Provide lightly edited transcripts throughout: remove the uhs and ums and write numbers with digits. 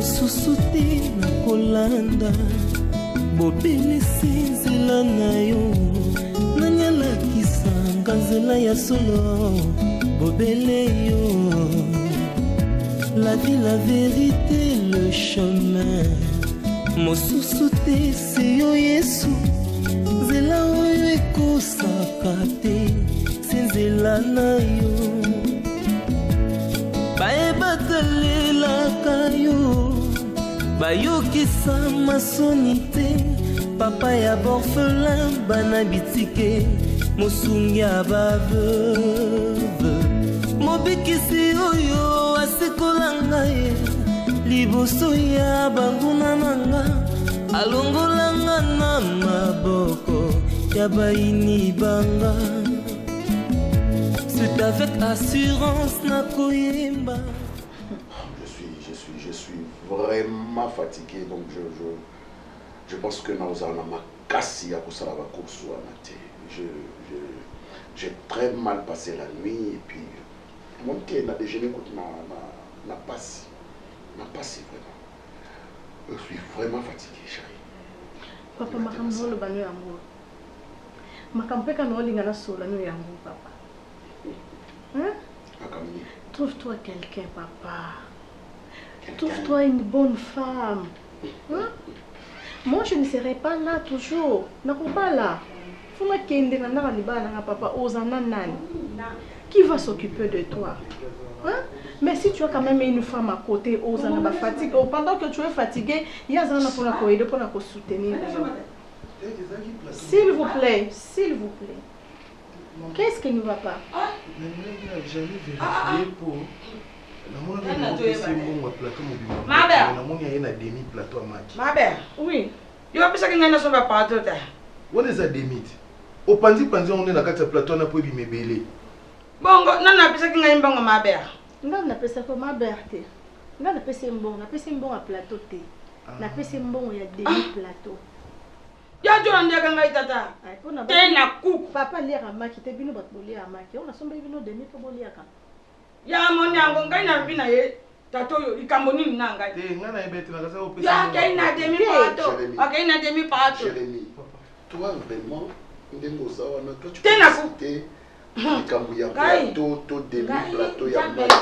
mosusu te nakolanda bobelisi nzela na yo nanyalakisanga nzela ya solo bobele yo la vie, la vérité, le chemin mosusu te se yo Yesu nzela oyo ekosaka te se nzela na yo bayebatalelaka yo bayokisa masoni te papa ya borphelin bana bitike mosungi ya baveuve mobikisi oyo asekola ngai liboso ya banguna nanga alongolanga na maboko ya baini banga. C'est avec assurance na koyemba. Je suis vraiment fatigué, donc je pense que nous allons makasi à kusala ba course wana. J'ai très mal passé la nuit et puis mon thé n'a déjeuné contre ma passe. Ma passe vraiment. Je suis vraiment fatigué, chérie. Papa, makambo lo bano yango. Makampeka no linga na sola no yango papa. Hein? Makamni. Trouve-toi quelqu'un papa. Trouve-toi une bonne femme. Hein? Moi je ne serai pas là toujours. Nako pas là. Fuma kende na na libana na papa ozana nani. Qui va s'occuper de toi? Hein? Mais si tu as quand même une femme à côté, ozana fatigue, pendant que tu es fatigué, il y a zana pour la coïde pour la soutenir. S'il vous plaît, s'il vous plaît. Qu'est-ce qui ne va pas? J'avais vérifié pour. Ma belle. Oui. Tu vas penser qu'il y a un plateau. What is that demit? Au panzi on est dans le plateau, on a pu me bêler. Bon, non, non, penser qu'il y a un bon ma belle. Non, na pesa ko ma berte. Non, na pesa mbon à plateau te. Na pesa mbon ya demi plateau. Ya jo ndia kanga itata. Ay pona te na ku. Papa lia maki te bino bat bolia maki. On a somba bino demi po bolia ka. Ya moni ango ngai na bina ye. Tato yo ikambo nini na ngai. Te ngana ibeti na kasa o pesa. Ya kai na demi plateau. Okay na demi plateau. Jérémy, toi vraiment ndengo sawa na toi tu te na ku. Ikambo ya plateau to demi plateau ya maki.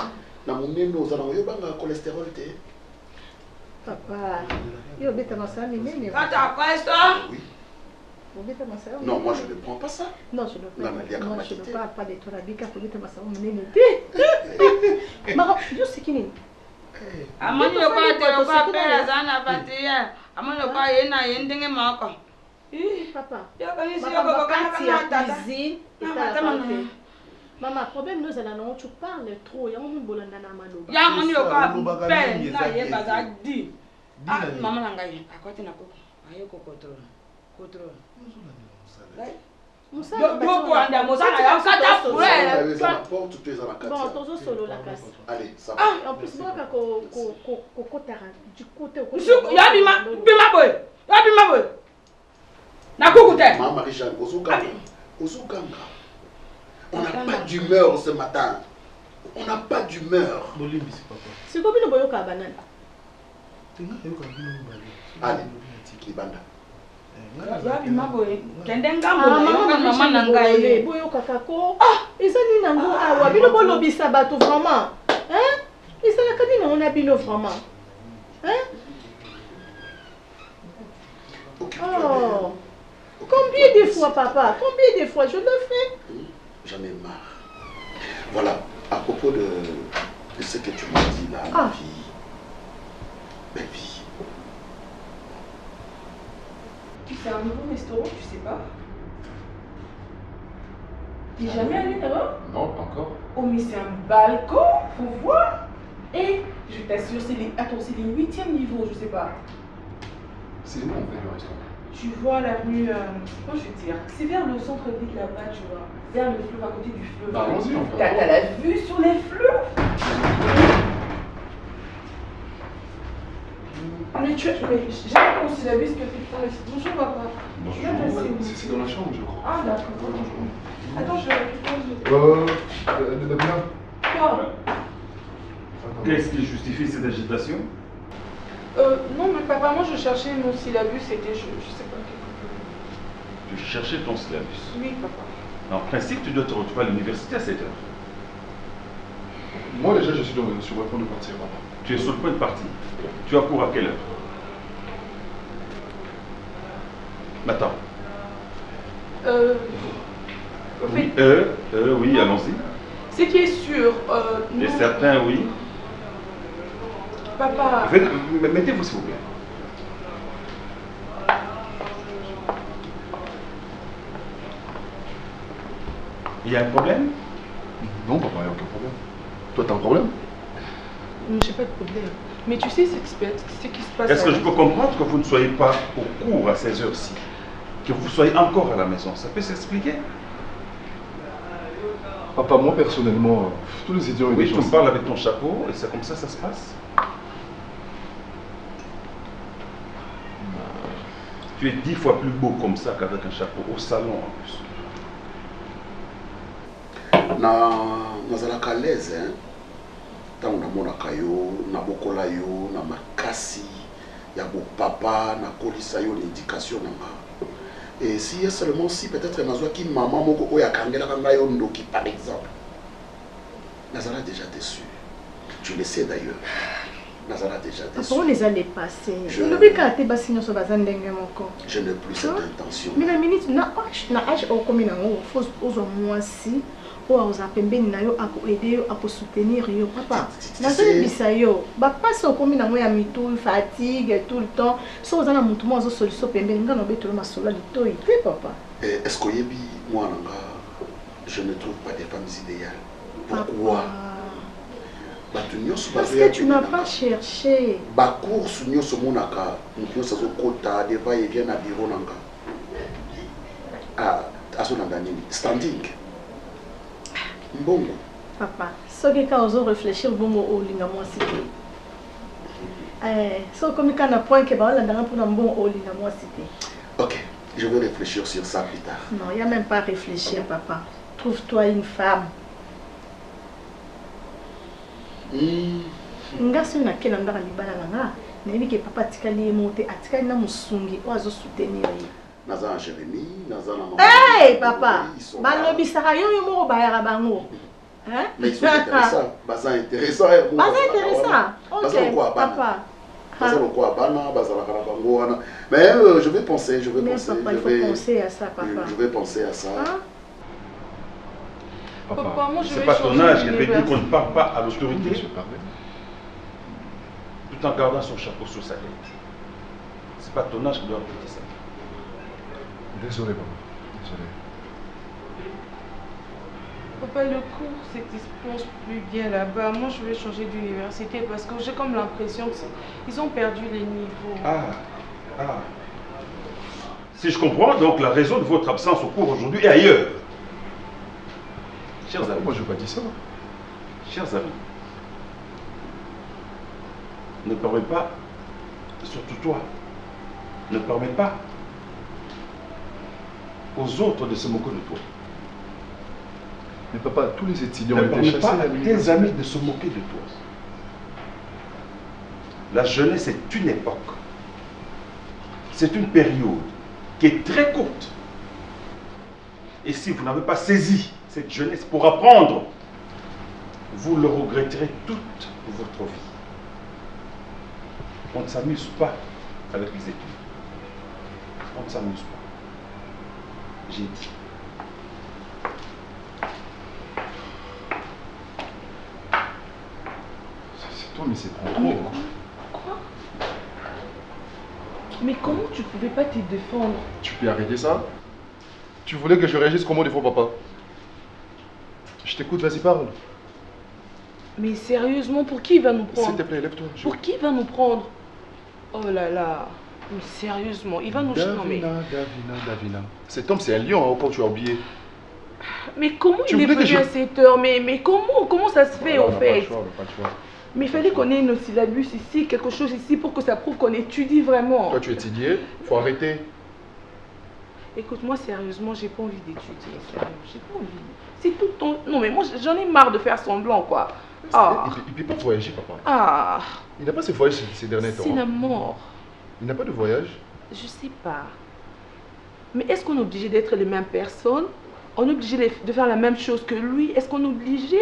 Na muneno za na yo banga cholestérol te. Papa, yo beta masami nene. Kata questo? Oui. Vous beta masami. Non, moi je ne prends pas ça. Non, je ne prends pas. Moi je ne parle pas de toi la bika pour beta masami nene. Mara, yo sikini. Amani yo kwa te yo kwa pera zana batia. Amani yo kwa yena yendenge mako. Papa. Yo kanisi yo kwa kana tata. Maman, problème nous allons tu parles trop, il y a un bolanda na maloba. Ya moni yo kwa ben na ye bazadi. Ah maman ngai akote na koko. Ayo kokotro. Kotro. Musa. Yo ko anda musa ya kata fure. Bon, tozo solo la casse. Allez, ça va. En plus moi ko kotara du côté ko. Ya bima boy. Ya bima boy. Na kokute. Maman Marie-Jeanne, Ozukanga. On n'a pas d'humeur ce matin. On n'a pas d'humeur. C'est comme une boyoka banane. Allez, Kibanda. Yabi maboye. Kende ngambo na mama na ngai. Boyoka kako. Ah, eza ni nango awa bino bolobisa bato vraiment. Hein? Eza la kadi na on a bino vraiment. Hein? Oh. Combien de fois papa? Combien de fois je le fais? J'en ai marre. Voilà, à propos de ce que tu m'as dit là, ma vie. Belle vie. Tu fais un nouveau restaurant, tu sais pas? Tu n'es jamais allé là-bas? Non, pas encore. Oh, mais c'est un balcon, faut voir. Et je t'assure, c'est les 8e niveau, je sais pas. C'est où on fait le restaurant? Tu vois l'avenue, comment je vais dire? C'est vers le centre-ville là-bas, tu vois. Vers le fleuve, à côté du fleuve. Bah, allons-y, on fait. T'as la vue sur les fleuves? Mais tu j'ai pas aussi la vue ce que tu fais. Bonjour papa. Bonjour, c'est dans la chambre, je crois. Ah d'accord. Attends, je récupère. De bien. Quoi? Qu'est-ce qui justifie cette agitation? Non, mais papa, moi je cherchais mon syllabus, c'était je sais pas quelque Tu cherchais ton syllabus. Oui, papa. En principe, tu dois te retrouver à l'université à 7h. Moi déjà je suis sur le point de partir, papa. Tu es sur le point de partir. Tu as cours à quelle heure? Attends. Oui, oui, allons-y. Ce qui est sûr, Et certains, oui. Papa. Mettez-vous s'il vous plaît. Il y a un problème? Non, papa, il n'y a aucun problème. Toi, t'as un problème? Non, j'ai pas de problème. Mais tu sais ce qui se passe. Est-ce que je peux comprendre que vous ne soyez pas au cours à ces heures-ci? Que vous soyez encore à la maison? Ça peut s'expliquer? Papa, moi personnellement, tous les étudiants... Oui, tu me parles avec ton chapeau et c'est comme ça se passe? Tu es 10 fois plus beau comme ça qu'avec un chapeau, au salon en plus. Nazalaka à l'aise, hein. Tant namonaka yo, nabokola yo, na makasi, ya bo papa, na kolisa yo l'éducation nanga. Et si seulement si peut-être nazwaki maman moko oya kangela kanga yo ndoki par exemple. Nazala déjà déçu. Tu le sais d'ailleurs. Nazala déjà déçu. Pourquoi les allait passer? Je n'ai plus cette intention. Mais la minute na âge au commun faut aux moi si ou aux apembeni na yo ako aider yo ako soutenir yo papa. Na ça bisa yo. Ba passe au commun na moi ya mitou fatigue tout le temps. So za na mutu mo zo solution pembeni ngano betolo masola litoi. Oui papa. Est-ce que yebi moi nanga je ne trouve pas des femmes idéales. Pourquoi? Parce que tu n'as pas cherché. Ba course nyoso monaka, nyoso zo kota deva et vient na bureau nanga. Ah, aso nanga nini? Standing. Mbongo. Papa, ce que quand on réfléchir bongo au linga moi cité. So comme quand on point que ba la ndanga pour na bon au linga moi cité. OK, je vais réfléchir sur ça plus tard. Non, il y a même pas à réfléchir papa. Trouve-toi une femme. Nga so na kela ndaka libala nga. Nebi ke papa tikali monter atikali na musungi oazo soutenir yi. Naza Jérémy, naza na maman. Hey papa, balobi saka yo yo moko bayara bango. Hein? Mais ils sont intéressants, baza intéressant. Baza intéressant. OK, papa. Baza quoi bana, baza la kana bango wana. Mais je vais penser, je vais penser. Papa, il faut penser à ça papa. Je vais penser à ça. Hein? Papa, moi je vais c'est pas ton changer âge, elle veut dire d'univers. qu'on ne parle pas à l'autorité Je parler. tout en gardant son chapeau sur sa tête. C'est pas ton âge qui doit répéter ça. Désolé, papa. Désolé. Papa, le cours se dispose plus bien là-bas. Moi je vais changer d'université parce que j'ai comme l'impression qu'ils ont perdu les niveaux. Ah. Si je comprends, donc la raison de votre absence au cours aujourd'hui est ailleurs. Chers amis, Moi je n'ai pas dit ça. chers amis, ne permets pas, surtout toi, ne permets pas aux autres de se moquer de toi. Mais papa, tous les étudiants Ne ont été permets chassés pas à à tes l'université. amis de se moquer de toi. La jeunesse est une époque. C'est une période qui est très courte. Et si vous n'avez pas saisi cette jeunesse pour apprendre, vous le regretterez toute votre vie. On ne s'amuse pas avec les études. On ne s'amuse pas. J'ai dit. C'est toi, mais c'est trop. Mais quoi? Mais comment tu pouvais pas te défendre? Tu peux arrêter ça? Tu voulais que je réagisse comment devant papa? Je t'écoute, vas-y, parle. Mais sérieusement, pour qui il va nous S'il prendre? te plaît, lève-toi. Pour qui il va nous prendre? Oh là là. Mais sérieusement, il va nous... Non, mais... Davina. Cet homme, c'est un lion, encore tu as oublié. Mais comment Tu il est voulais que venu je- à cette heure? Mais comment ça se fait Voilà, au on n'a pas fait? le choix, on n'a pas le choix. Mais il fallait qu'on ait nos syllabus ici, quelque chose ici pour que ça prouve qu'on étudie vraiment. Toi, tu es étudié, faut arrêter. Écoute, moi sérieusement, j'ai pas envie d'étudier. Sérieux, j'ai pas envie. C'est tout ton... Non mais moi j'en ai marre de faire semblant quoi. Il ne peut pas voyager, papa. Ah. Il n'a pas ce voyage ces derniers temps. C'est la mort. Il n'a pas de voyage. Je sais pas. Mais est-ce qu'on est obligé d'être les mêmes personnes? On est obligé de faire la même chose que lui? Est-ce qu'on est obligé?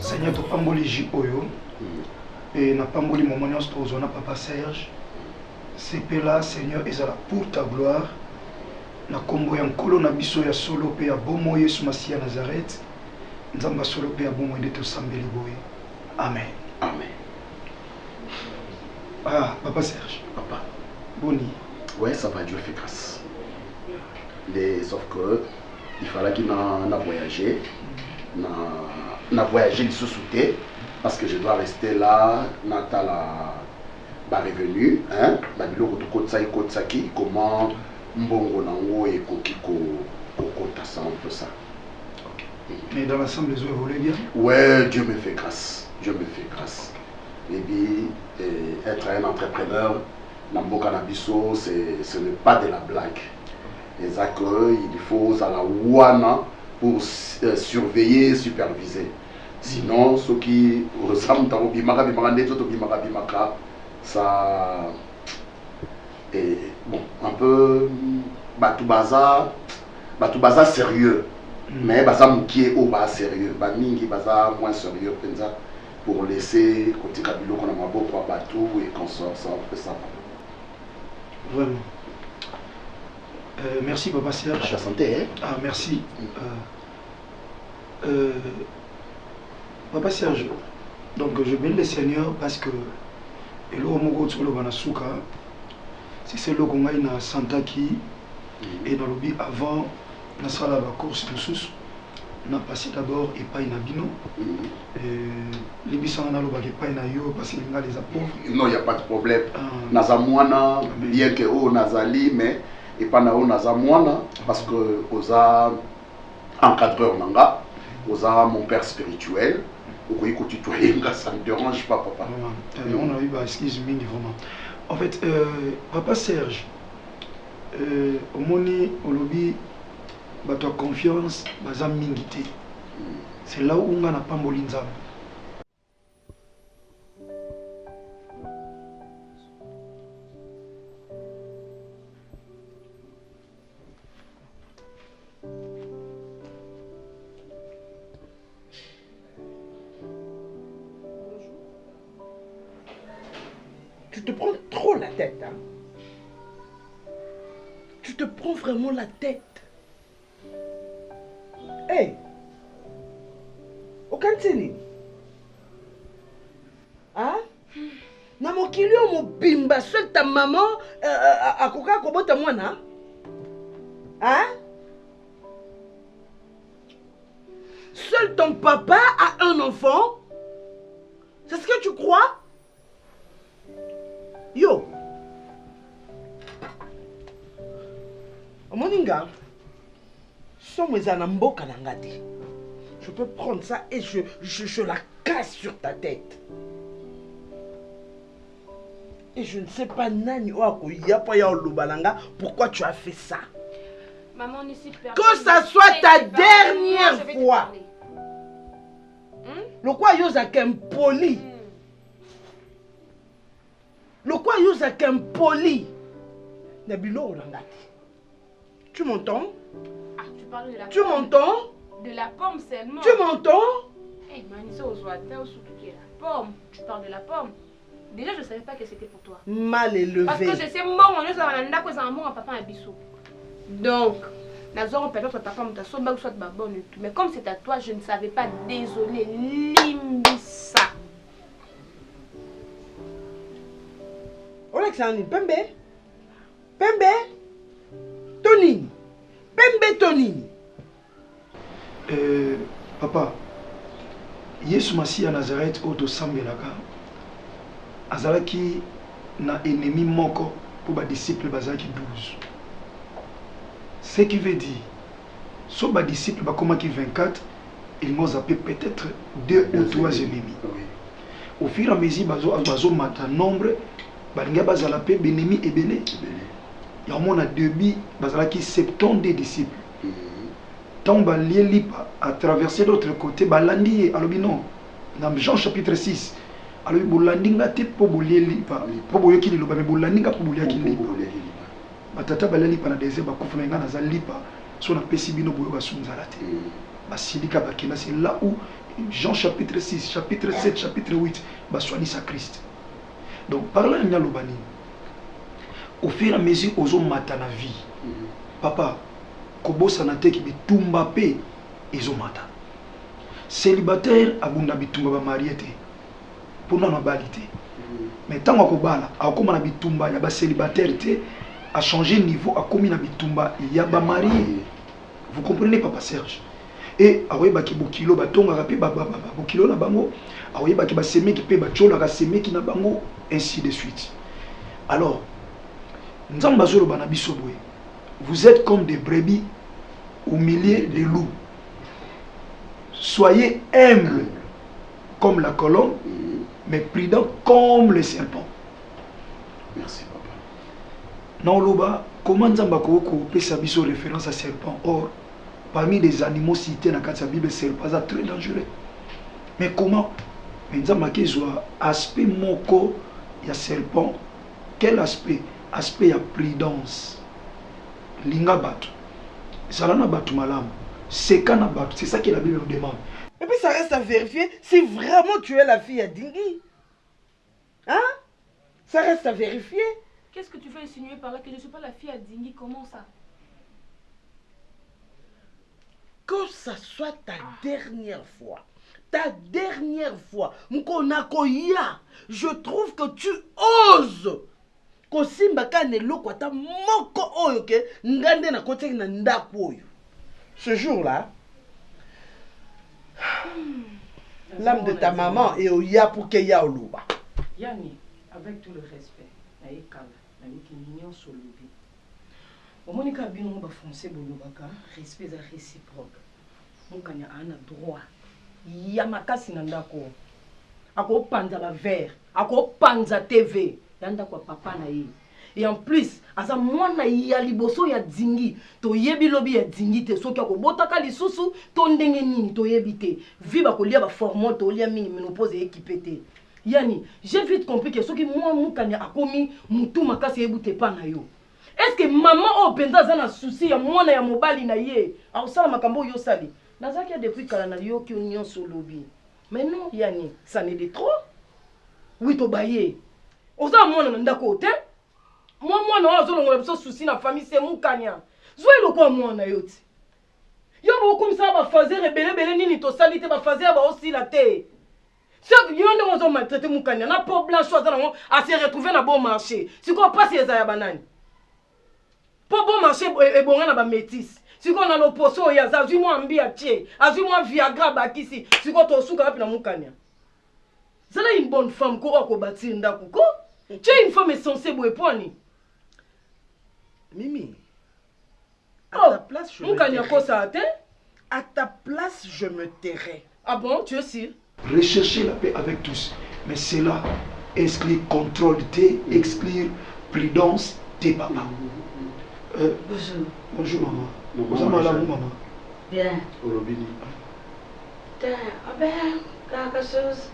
Seigneur, tu pamboli J-Oyo et na pamboli momonios tozona Papa Serge. C'est là, Seigneur, et là pour ta gloire. Na kombo ya nkolo na biso ya solo pe ya bomo Yesu Masia Nazareth. Nzamba solo pe ya bomo ndete osambeli boye. Amen. Amen. Ah, Papa Serge. Papa. Boni. Ouais, ça va, Dieu fait grâce. Sauf que il fallait qu'il n'a voyagé. N'a voyagé le sous-souté. Parce que je dois rester là. Natal a revenu. Hein? Babilo Kotsaki. Comment Mbongo Nango et Kokiko Kokota, ça, un peu ça. Okay. Mais dans l'ensemble, les eaux évoluent bien? Ouais, Dieu me fait grâce. Dieu me fait grâce. Et puis, être un entrepreneur, Nambo Canabiso, ce n'est pas de la blague. Et ça il faut à la Wana pour surveiller, superviser. Sinon, ceux qui ressemblent à Bimaka, ça. Et bon, un peu Batoubaza sérieux, mais Baza Moukié au bas sérieux, Bamingi Baza moins sérieux, pour laisser côté Kabilo qu'on a ma beau Batou et qu'on sort ça, on fait ça. Vraiment. Merci Papa Serge. La santé, hein? Ah, merci. Papa Serge, donc je bénis le Seigneur parce que et le Mogo Tsolo Banasuka. Si c'est le Congo na Santaki et dans le but avant la salle de la course de sous, on a passé d'abord et pas Inabino. Les bissans na loba pas Inayo parce qu'il y a les pauvres. Non, il n'y a pas de problème. Nazamwana, bien que o Nazali, mais et pas nao Nazamwana parce que osa encadreur nanga, osa mon père spirituel. Ça ne me dérange pas, papa. On a eu excuse-moi vraiment. En fait, Papa Serge, au moni, au lobby, tu as confiance, c'est là où on a pas molinza. Tu te prends trop la tête, hein? Tu te prends vraiment la tête. Hey! Okantini? Hein? Na mokili o mobimba seul ta maman akoka kobota mwana? Hein? Seul ton papa a un enfant? C'est ce que tu crois? Yo, Moninga, je peux prendre ça et je la casse sur ta tête. Et je ne sais pas Nani pourquoi tu as fait ça. Maman, ne s'y perd. Que ça soit ta dernière fois. Le quoi yosa poli. Le quoi yosa poli. Nabilo Orangati. Tu m'entends? Ah, tu parles de la Tu m'entends? De la pomme seulement. Tu m'entends? Eh, Manissa Ozoata, la pomme. Tu parles de la pomme. Déjà, je ne savais pas que c'était pour toi. Mal élevé. Parce que je sais, moi, on est un papa à Bissou. Donc, Nazor, peut-être papa m'a sauvé ou soit babon et tout. Mais comme c'est à toi, je ne savais pas. Désolé, Limbissa. Alexandre, Pembe. Pembe. Tonini. Pembe Tonini. Papa, Yesu Masia Nazareth Oto Sambelaka. Azalaki na ennemi moko pour les disciples bazaki 12. Ce qui veut dire, si les disciples comment qui 24, ils m'ont zappé peut-être 2 ou 3 ennemis. au fur et à mesure bazo mata nombre balinga bazala pe benemi ebele ya mona début bazala ki 70 disciples tant balie lipa à traverser l'autre côté balandi alobi non dans Jean chapitre 6 alobi bolandinga te po bolie lipa po boyoki liloba mais bolandinga po bolia ki lipa batata balie lipa na désert bakufa na ngana za lipa so na pesi bino boyo basunzala te basilika bakena c'est là où Jean chapitre 6 chapitre 7 chapitre 8 baswanisa Christ. Donc par là il y a l'obani au fur et à mesure aux hommes mata na vie papa kobosa na te ki bitumba pe ezomata célibataire abunda bitumba ba marié te pour na balité mais tant ko bala akoma na bitumba ya ba célibataire te a changé niveau a komi na bitumba ya ba marié. Vous comprenez papa Serge? Et awe baki bokilo batonga pe ba bokilo na bango awe baki ba semeki pe ba chola ka semeki na bango ainsi de suite. Alors nzamba zolo bana biso boye. Vous êtes comme des brebis au milieu des loups. Soyez humbles comme la colombe, mais prudents comme le serpent. Merci, papa. Non, Loba, comment Nzamba Koko peut s'habiller référence à serpent? Or, parmi les animaux cités dans la Bible, le serpent est très dangereux. Mais comment? Mais Nzamba Kezoa, aspect moko, il y a serpent. Quel aspect? Aspect, il y a prudence. Linga batu. Salana batu malam. Sekana batu. C'est ça que la Bible nous demande. Et puis ça reste à vérifier si vraiment tu es la fille à Dingui. Hein? Ça reste à vérifier. Qu'est-ce que tu veux insinuer par là que je ne suis pas la fille à Dingui? Comment ça? Que ça soit ta dernière fois, Mkonakoya, je trouve que tu oses. Kosimba kanelo kwata moko oyo ke ngande na kote na ndako oyo. Ce jour-là, l'âme de ta maman est au ya pour que ya oluba. Yani, avec tout le respect, naïkala, naïki nyon solobi. Omonika bino ba français bolobaka, respect za réciproque. Mokanya ana droit. Ya makasi na ndako. Ako panza la verre, ako panza TV. Yanda kwa papa na ye. Et en plus, asa mwana ya liboso ya Dingui, to yebi lobi ya Dingui te soki ako botaka lisusu to ndenge nini to yebi te. Viba ko lia ba format to lia mingi menopause équipé te. Yani, j'ai vite compris que soki moi mukanya akomi mutu makasi ebute pa na yo. Est-ce que maman o penza za na souci ya mwana ya mobali na ye? A osala makambo yo sali. Nazaki ya depuis kala na yo ki union solobi. Mais non, yani, ça n'est de trop. Oui to baye. Oza mwana na ndako te. Mwana wa zo longola biso souci na famille c'est mukanya. Zoe lokwa mwana yo ti. Yo bo komisa ba fazer rebele nini to salite ba fazer ba aussi la te. C'est que yo ndo zo maltraiter mukanya na po blanche chose na a se retrouver na bon marché. Si ko passe eza ya banani. Po bon marché e bonga na ba métis. Si ko na loposo ya za zui mo ambia tie, azui mo viagra bakisi. Si ko to suka wapi na mukanya. Zala une bonne femme ko ko bâtir ndako ko. Tu es une femme censée boeponi. Mimi, à ta place, je me tairai. À ta place, je me tairai. Ah bon, tu es sûr? Rechercher la paix avec tous. Mais cela exclut contrôle T, exclure prudence T, papa. Bonjour. Bonjour, maman. Bonjour, maman. Bien. Olobini. Bien, quelque chose.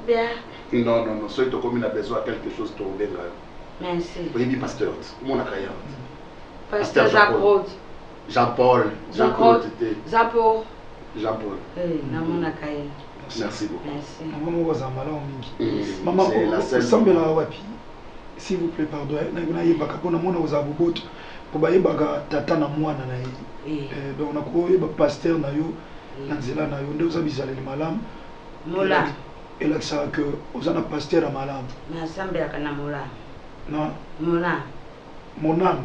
Bien. Non. Soit tu as besoin de quelque chose, tu as merci. Oui, pasteur. Mon accueil. Pasteur Jean-Claude. Jean-Paul. Jean-Paul. Mon accueil. Merci beaucoup. Merci. Maman, vous avez mal. Maman, vous wapi. S'il vous plaît, pardon. Vous avez beaucoup. Pour baga tata na mwana na ye. Donc na ko ba pasteur na yo na nzela na yo ndezo bizaleli malamu. Mola. Et là ça que aux ana pasteur à malamu. Na sambela kana mola. Non. Mon âme.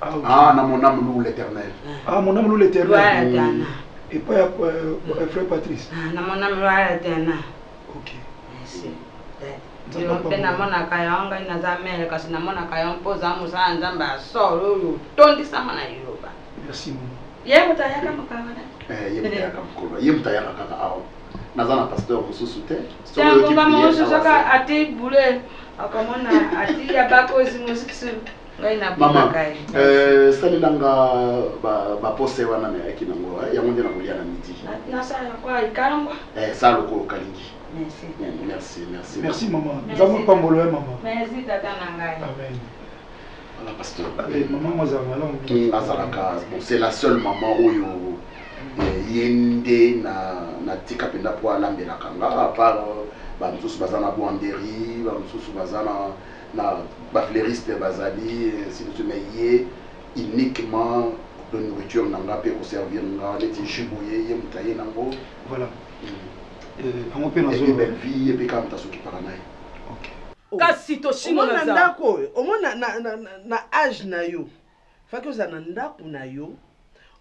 Ah, na mon âme loue l'éternel. Ah, mon âme loue l'éternel. Ouais, et pas frère Patrice. Ah, na mon âme loue l'éternel. OK. Merci. Pena mona kayanga inaza mele kasi na mona kayanga poza musa nzamba solo tondi sama na yoba. Merci maman. Ye mutayaka mukabana. Ye mutayaka mukolo. Ye mutayaka kaka awo. Nazana pasteur mosusu te. Tango kama mosusu saka ati bule akamona ati ya bako zimusikisu. Mama, salilanga ba pose wana na yaki nango yango nde na kolia na midi. Na sala kwa ikalangwa. Sala ko kalingi. Merci. Merci maman. Nzambe pambolo maman. Merci tata nangai. Amen. Voilà pasteur. Allez, maman moi ça va là. Azalaka, bon c'est la seule maman oyo yende na tika penda po alambela kanga à part ba msusu bazana boanderi, ba msusu bazana na ba fleuriste bazali si tu mais uniquement de nourriture nanga pe au servir nga les tichiboye mutaye nango voilà on peut nazo belle vie et puis comme ta soki paranaï OK kasi to shimo na ndako omona na âge na yo faki ozana ndako na yo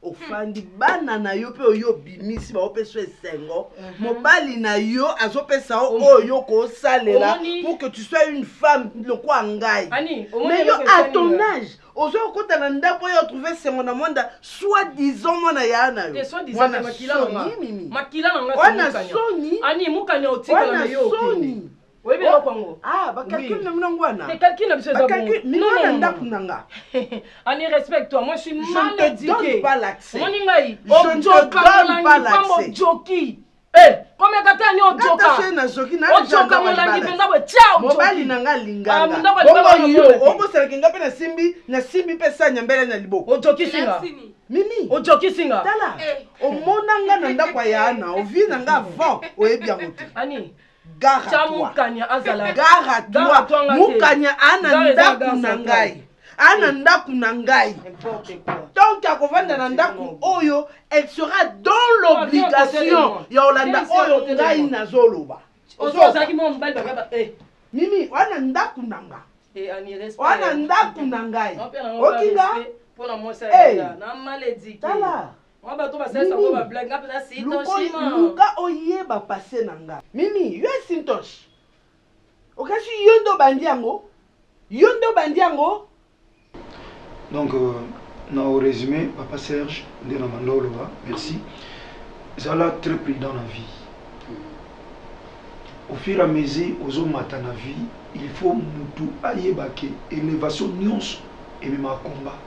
ofandi bana na yo pe oyo bimisi ba opeso esengo mobali na yo azopesa oyo ko salela pour que tu sois une femme lokwa ngai mais yo à ton âge ozo kota na ndako yo trouver sengo na monda soit disons mona ya na yo soit disons makila na wana soni ani mukanya otika na yo soni oui bien kwango ba calcul na mnangwana mais calcul na biso za bon non ndako nanga ani respecte toi moi je suis mal éduqué je ne te donne pas l'accès moni ngai je ne te donne pas l'accès joki comme katani ojoka na joki na ojoka molangi penza we ciao mobali nanga linganga bongo yo obosela kinga pe na simbi pe sanya mbele na liboko ojoki singa mimi ojoki singa tala omonanga na ndako ya na ovi nanga avant oyebi yango te ani gara mukanya azala gara toi mukanya ana ndaku na ngai ana ndaku na ngai donc akovanda na ndaku oyo elle sera dans l'obligation ya olanda oyo ngai nazoloba ozozaki mo mbali baba mimi wana ndaku nanga wana ndaku na ngai okinga pona mosa ya na malédique tala luka oyeba pase na nga mimi yo esintoshi okasi yondo bandi yango donc au résumé papa Serge nde na mandolo ba merci zala très prudent na vie au fur et à mesure ozomata na vie il faut mutu ayeba ke élévation nyonso emema combat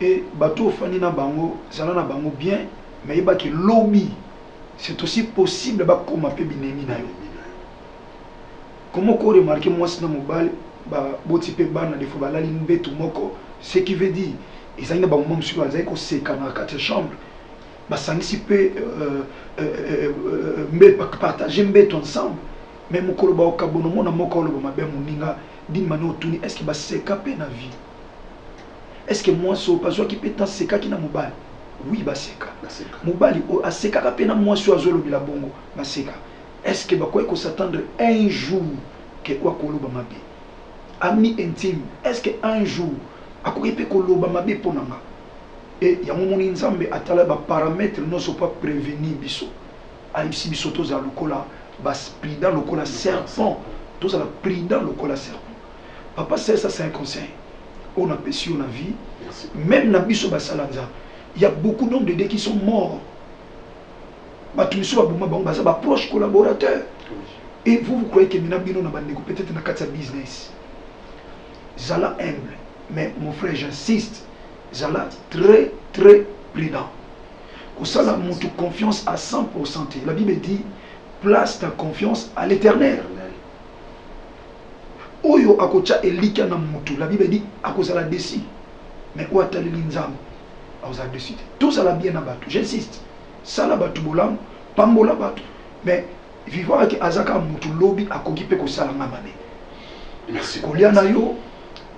et bateau fani na bango zala na bango bien mais yeba ke lobi c'est aussi possible ba koma pe binemi na yo comment ko remarquer moi sina mobile ba boti pe bana de fois balali mbetu moko ce qui veut dire ils aina ba moment monsieur azai ko seka na quatre chambre ba sangisi pe mbe partager mbetu ensemble mais mokolo ba okabono mona moko lo ba mabe muninga d'une manière otuni est-ce que ba seka pe na vie. Est-ce que moi so pas qui peut tant seka qui na mobile oui ba seka mobile o aseka ka pe na moi so azolo bila bongo ba seka est-ce que ba ko s'attendre un jour que quoi ko lo ba mabe ami intime est-ce que un jour akoki pe ko lo ba mabe ponanga et ya momoni nzambe atala ba paramètres non so pas prévenir biso alipsi biso to za lokola ba prudent lokola serpent to za prudent lokola serpent papa c'est ça c'est un conseil on a perçu la vie même na biso basalanza il y a beaucoup d'hommes de Dieu qui sont morts batumiso ba boma ba proches collaborateurs et vous croyez que mina bino na bandeko peut-être na katsa business zala humble mais mon frère j'insiste zala très très prudent ko sala mutu confiance à 100%. La Bible dit place ta confiance à l'Éternel. Oyo akocha elika na mutu, la Bible dit akozala desi mais ko ataleli nzambe akozala desi tout ça la bien na batu j'insiste sala batu bolam pambola batu mais vivant avec azaka mutu lobi akoki pe ko sala ngamabe merci kolia na yo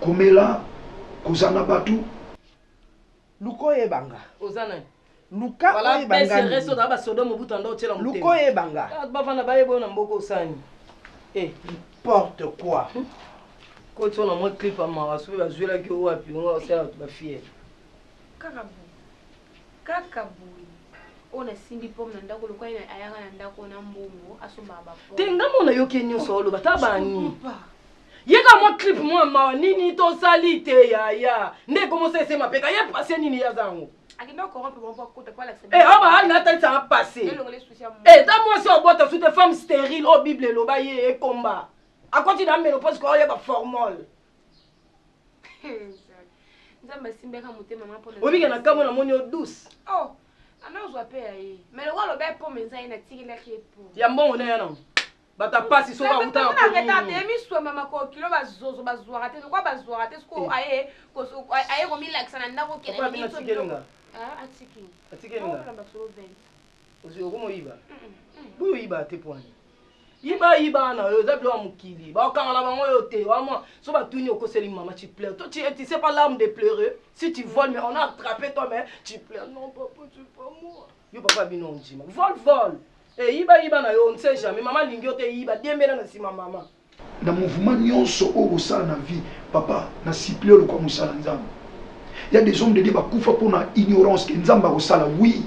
komela kozana batu luko yebanga ozana luka voilà oyebanga bese resto da ba sodomo butanda otela mutema luko yebanga bavana bayebo na mboko sani porte quoi ko tsona mo clip ama asu ba zwela ki o api ngo sala ba fier kakabu ona simbi pom na ndako lokwa ina ayanga na ndako na mbongo asomba ba pom tenga mona yoke nyonso lo batabani yeka mo clip mo ma nini to salite ya nde komo sese mapeka ye passe nini ya zango Eh, on va attendre ça va passer. Eh, t'as-moi si on boit sous des femmes stériles au Bible, le bail et combat. À quoi tu n'as mis le poste qu'on y a pas formol? Oui, il y a un cameron à mon douce. Oh, on a payer. Mais le roi le bête pour mes aïeux n'a tiré la clé pour. Il y a un bon honneur, non? Bah, t'as pas si souvent autant. Mais t'as mis soit maman quoi, kilo bazo, bazo, raté, quoi bazo, raté, ce qu'on aille, aille remis l'accent à n'avoir qu'un ami. Ah, atiki. Atiki, non? Parce que comment il va? Oui, il va, t'es point. Iba na yo zablo amukili ba kanga la bango yo te wa moi so ba tuni au koseli maman tu pleures toi tu sais pas l'âme de pleurer si tu voles mais on a attrapé toi mais tu pleures non papa tu pas moi yo papa bino ndima vol et iba na yo on sait jamais maman lingi yo te iba diembela na sima maman na mouvement nyonso o ça na vie papa na siplio le kwa musala nzambe il y a des hommes de Dieu bakufa pour na ignorance que nzamba ko sala oui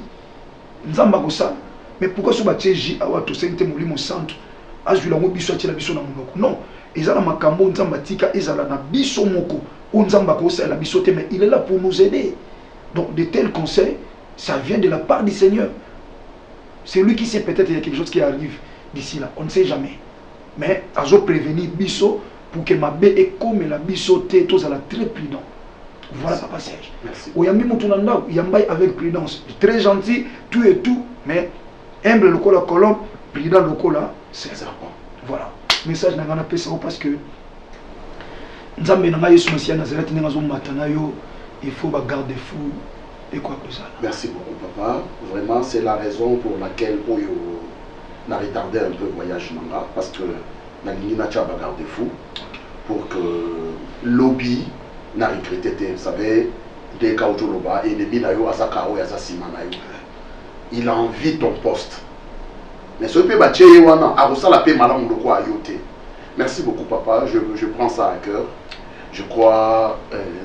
nzamba ko sala mais pourquoi so ba tieji awa to sente mulimo centre azwila ngo biso atila biso na monoko non ezala makambo nzamba tika ezala na biso moko o nzamba ko sala biso te mais il est là pour nous aider donc de tels conseils ça vient de la part du Seigneur c'est lui qui sait peut-être il y a quelque chose qui arrive d'ici là on ne sait jamais mais azo prévenir biso pour que ma bé et comme la biso te tous à la très prudent voilà papa Serge oyambi mutunanda yambai avec prudence très gentil tout et tout mais humble le cola colombe prudent le cola c'est ça. Voilà. Message n'a pas fait ça parce que Nzambe n'a pas eu son ancien Nazareth n'a pas matana yo il faut garder fou et quoi que ça. Merci beaucoup papa. Vraiment c'est la raison pour laquelle Oyo n'a retardé un peu le voyage nanga parce que na lingi na tcha garder fou pour que lobby n'a regretté vous savez des kaujoloba et des binayo azaka o yazasima na yo. Il a envie ton poste. Mais ce peut battre wana arosa la paix malam loko ayote. Merci beaucoup papa, je prends ça à cœur. Je crois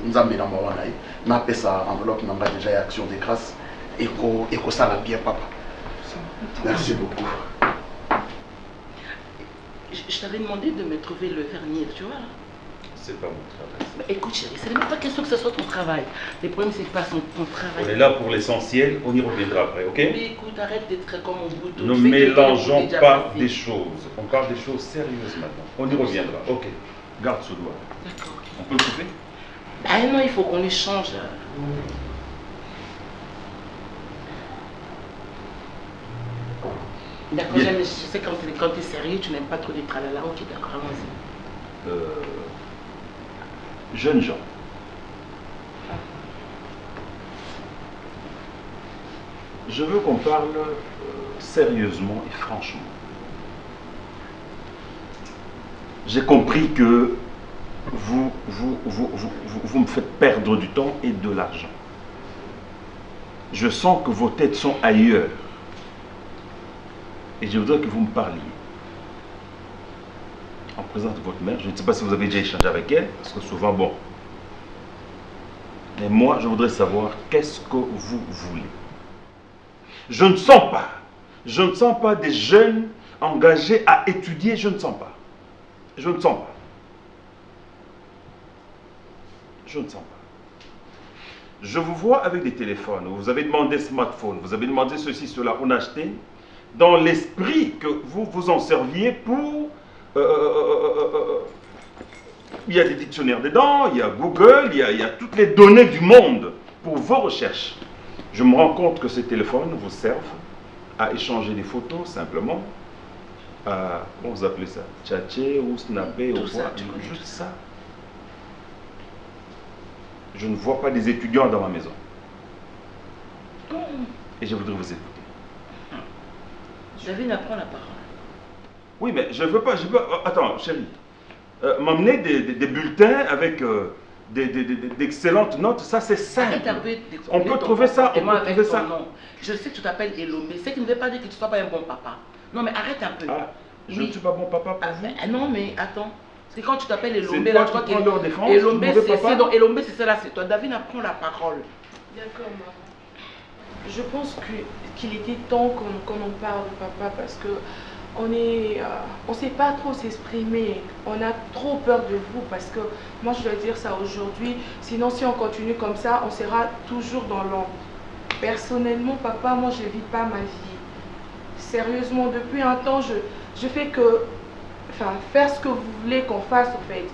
nzambe na mawana na pesa enveloppe nanga déjà action de grâce et ko ça la bien papa. Merci beaucoup. Je t'avais demandé de me trouver le vernier, tu vois là. C'est pas mon travail. Bah, écoute chérie, c'est même pas question que ce soit ton travail. Le problème c'est que pas ton travail. On est là pour l'essentiel, on y reviendra après, ok? Mais écoute, arrête d'être comme un bout de... Ne mélangeons pas des choses. On parle des choses sérieuses maintenant. On y reviendra, ok? Garde ce doigt. D'accord. On peut le couper? Ah non, il faut qu'on échange. D'accord, je sais quand tu es sérieux, tu n'aimes pas trop les tralala. Ok, d'accord, allons-y. Jeunes gens. Je veux qu'on parle sérieusement et franchement. J'ai compris que vous me faites perdre du temps et de l'argent. Je sens que vos têtes sont ailleurs. Et je voudrais que vous me parliez. En présence de votre mère, je ne sais pas si vous avez déjà échangé avec elle, parce que souvent, bon. Mais moi, je voudrais savoir qu'est-ce que vous voulez. Je ne sens pas des jeunes engagés à étudier, je ne sens pas. Je ne sens pas. Je ne sens pas. Je vous vois avec des téléphones, vous avez demandé smartphone, vous avez demandé ceci, cela, on a acheté, dans l'esprit que vous vous en serviez pour... il y a des dictionnaires dedans, il y a Google, il y a toutes les données du monde pour vos recherches. Je me rends compte que ces téléphones vous servent à échanger des photos simplement, à, comment vous appelez ça, tchatcher ou snapper ou quoi, juste ça. Je ne vois pas des étudiants dans ma maison. Et je voudrais vous écouter. David prend la parole. Oui, mais je veux pas, attends, chérie. M'emmener des bulletins avec d'excellentes notes, ça c'est simple. On peut trouver ça, on peut trouver ça. Je sais que tu t'appelles Elomé, c'est qui ne veut pas dire que tu ne sois pas un bon papa. Non mais arrête un peu. Ah, je ne suis pas bon papa pour vous. Non mais attends. Parce que quand tu t'appelles Elomé, là tu prends leur défense. Elomé c'est cela, c'est toi. David prend la parole. D'accord, maman. Je pense qu'il était temps qu'on en parle, papa, parce que on sait pas trop s'exprimer. On a trop peur de vous, parce que moi je dois dire ça aujourd'hui. Sinon, si on continue comme ça, on sera toujours dans l'ombre. Personnellement, papa, moi je vis pas ma vie. Sérieusement, depuis un temps, je fais que, enfin, faire ce que vous voulez qu'on fasse en fait.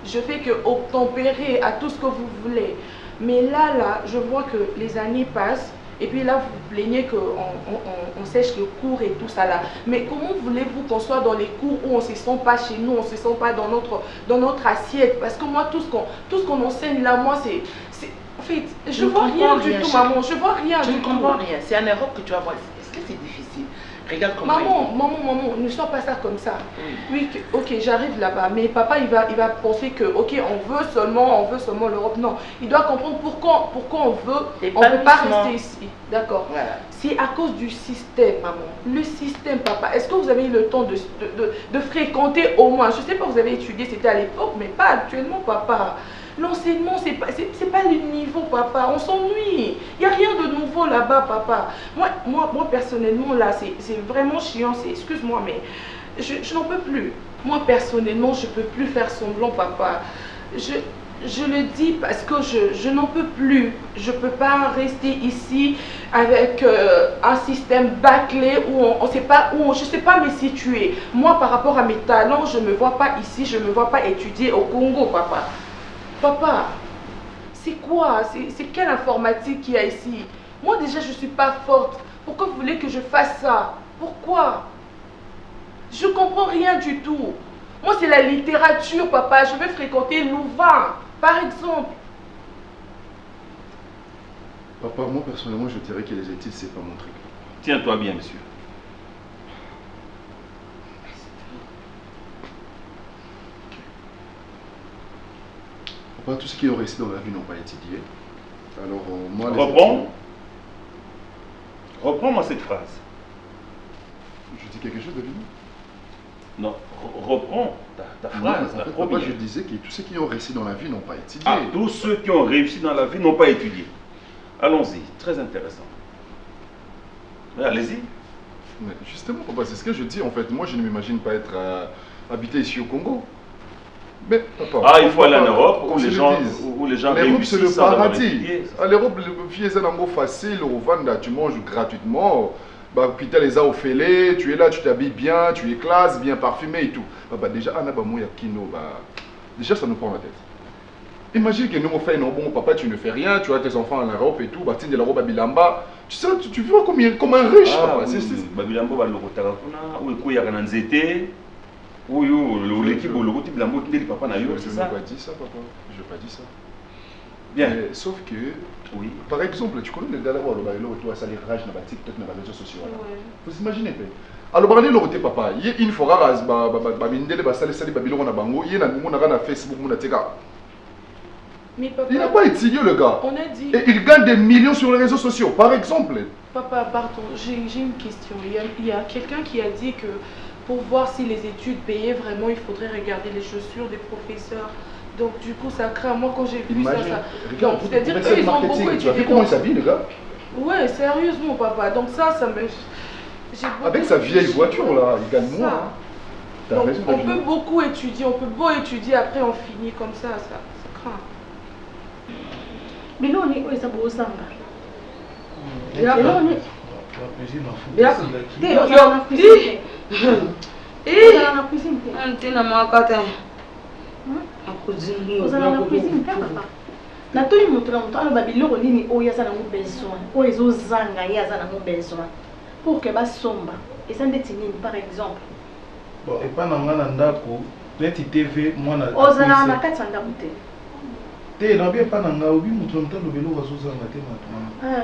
Je fais que obtempérer à tout ce que vous voulez. Mais là, je vois que les années passent. Et puis là, vous vous plaignez qu'on sèche le cours et tout ça là. Mais comment voulez-vous qu'on soit dans les cours où on ne se sent pas chez nous, on ne se sent pas dans notre assiette? Parce que moi, tout ce qu'on enseigne là, moi, c'est... En fait, je ne vois rien du tout, maman. Je vois rien du tout. Je ne comprends rien. C'est en Europe que tu vas voir. Est-ce que c'est difficile? Regarde comment... Maman, ne sois pas ça comme ça. Oui, ok, j'arrive là-bas. Mais papa, il va penser que, ok, on veut seulement l'Europe. Non, il doit comprendre pourquoi on ne peut pas rester ici. D'accord. Voilà. C'est à cause du système, maman. Le système, papa. Est-ce que vous avez eu le temps de fréquenter au moins? Je ne sais pas, vous avez étudié, c'était à l'époque, mais pas actuellement, papa. L'enseignement, c'est pas le niveau, papa. On s'ennuie. Il n'y a rien de nouveau là-bas, papa. Moi, personnellement, là, c'est vraiment chiant. Excuse-moi, mais je n'en peux plus. Moi, personnellement, je ne peux plus faire semblant, papa. Je le dis parce que je n'en peux plus. Je ne peux pas rester ici avec un système bâclé où je ne sais pas me situer. Moi, par rapport à mes talents, je ne me vois pas ici, je ne me vois pas étudier au Congo, papa. Papa, c'est quoi? C'est quelle informatique qu'il y a ici? Moi déjà je ne suis pas forte. Pourquoi vous voulez que je fasse ça? Pourquoi? Je ne comprends rien du tout. Moi c'est la littérature, papa. Je vais fréquenter Louvain, par exemple. Papa, moi personnellement je dirais que les études c'est pas mon truc. Tiens-toi bien, monsieur. Tous ceux qui ont réussi dans la vie n'ont pas étudié. Alors moi... Reprends-moi cette phrase. Je dis quelque chose de lui? Non, reprends ta phrase. En fait, papa, je disais que tous ceux qui ont réussi dans la vie n'ont pas étudié. Ah, tous ceux qui ont réussi dans la vie n'ont pas étudié. Allons-y, très intéressant. Allez-y. Mais justement, papa, c'est ce que je dis en fait. Moi, je ne m'imagine pas être habité ici au Congo. Mais, papa, il faut aller en Europe où les gens l'Europe c'est le paradis. À l'Europe, les filles c'est un mot facile, au Rwanda, tu manges gratuitement. Hôpital les a offert, tu es là, tu t'habilles bien, tu es classe, bien parfumé et tout. Déjà, déjà ça nous prend la tête. Imagine que nous on fait non bon papa, tu ne fais rien, tu as tes enfants en Europe et tout, tu la robe à Bilamba. Tu sais, tu vois comme un riche, papa. Bilamba oui, l'équipe de la papa n'a eu, c'est ça? Je n'ai pas dit ça, papa. Je n'ai pas dit ça. Bien. Mais, sauf que, oui. Par exemple, tu connais le gars là où tu as salé rage dans les TikTok, dans les réseaux sociaux. Vous imaginez, alors, papa, il y a une fois, il n'a pas étudié le gars. On a dit... Et il gagne des millions sur les réseaux sociaux, par exemple. Papa, pardon, j'ai une question. Il y a quelqu'un qui a dit que pour voir si les études payaient vraiment, il faudrait regarder les chaussures des professeurs. Donc du coup, ça craint. Moi, quand j'ai vu ça... Donc, c'est-à-dire qu'eux, ils ont beaucoup étudié. Tu as vu comment il s'habille, le gars? Ouais, sérieusement, papa. Donc ça me... Avec sa vieille voiture, là, il gagne moins. Donc, on peut beaucoup étudier, on peut beau étudier, après on finit comme ça craint. Mais non, on est ça beau ça. natoni moto na moto aloba biloko nini oyo aza nango besoin oyo ezozanga ye aza nango besoin pour que basomba eza ndeti nini par exemple bon epa na nga na ndako neti tv mwana ozala na kati ya ndako te nabi epa na nga obi moto na moto aloba eloko azozanga te matuna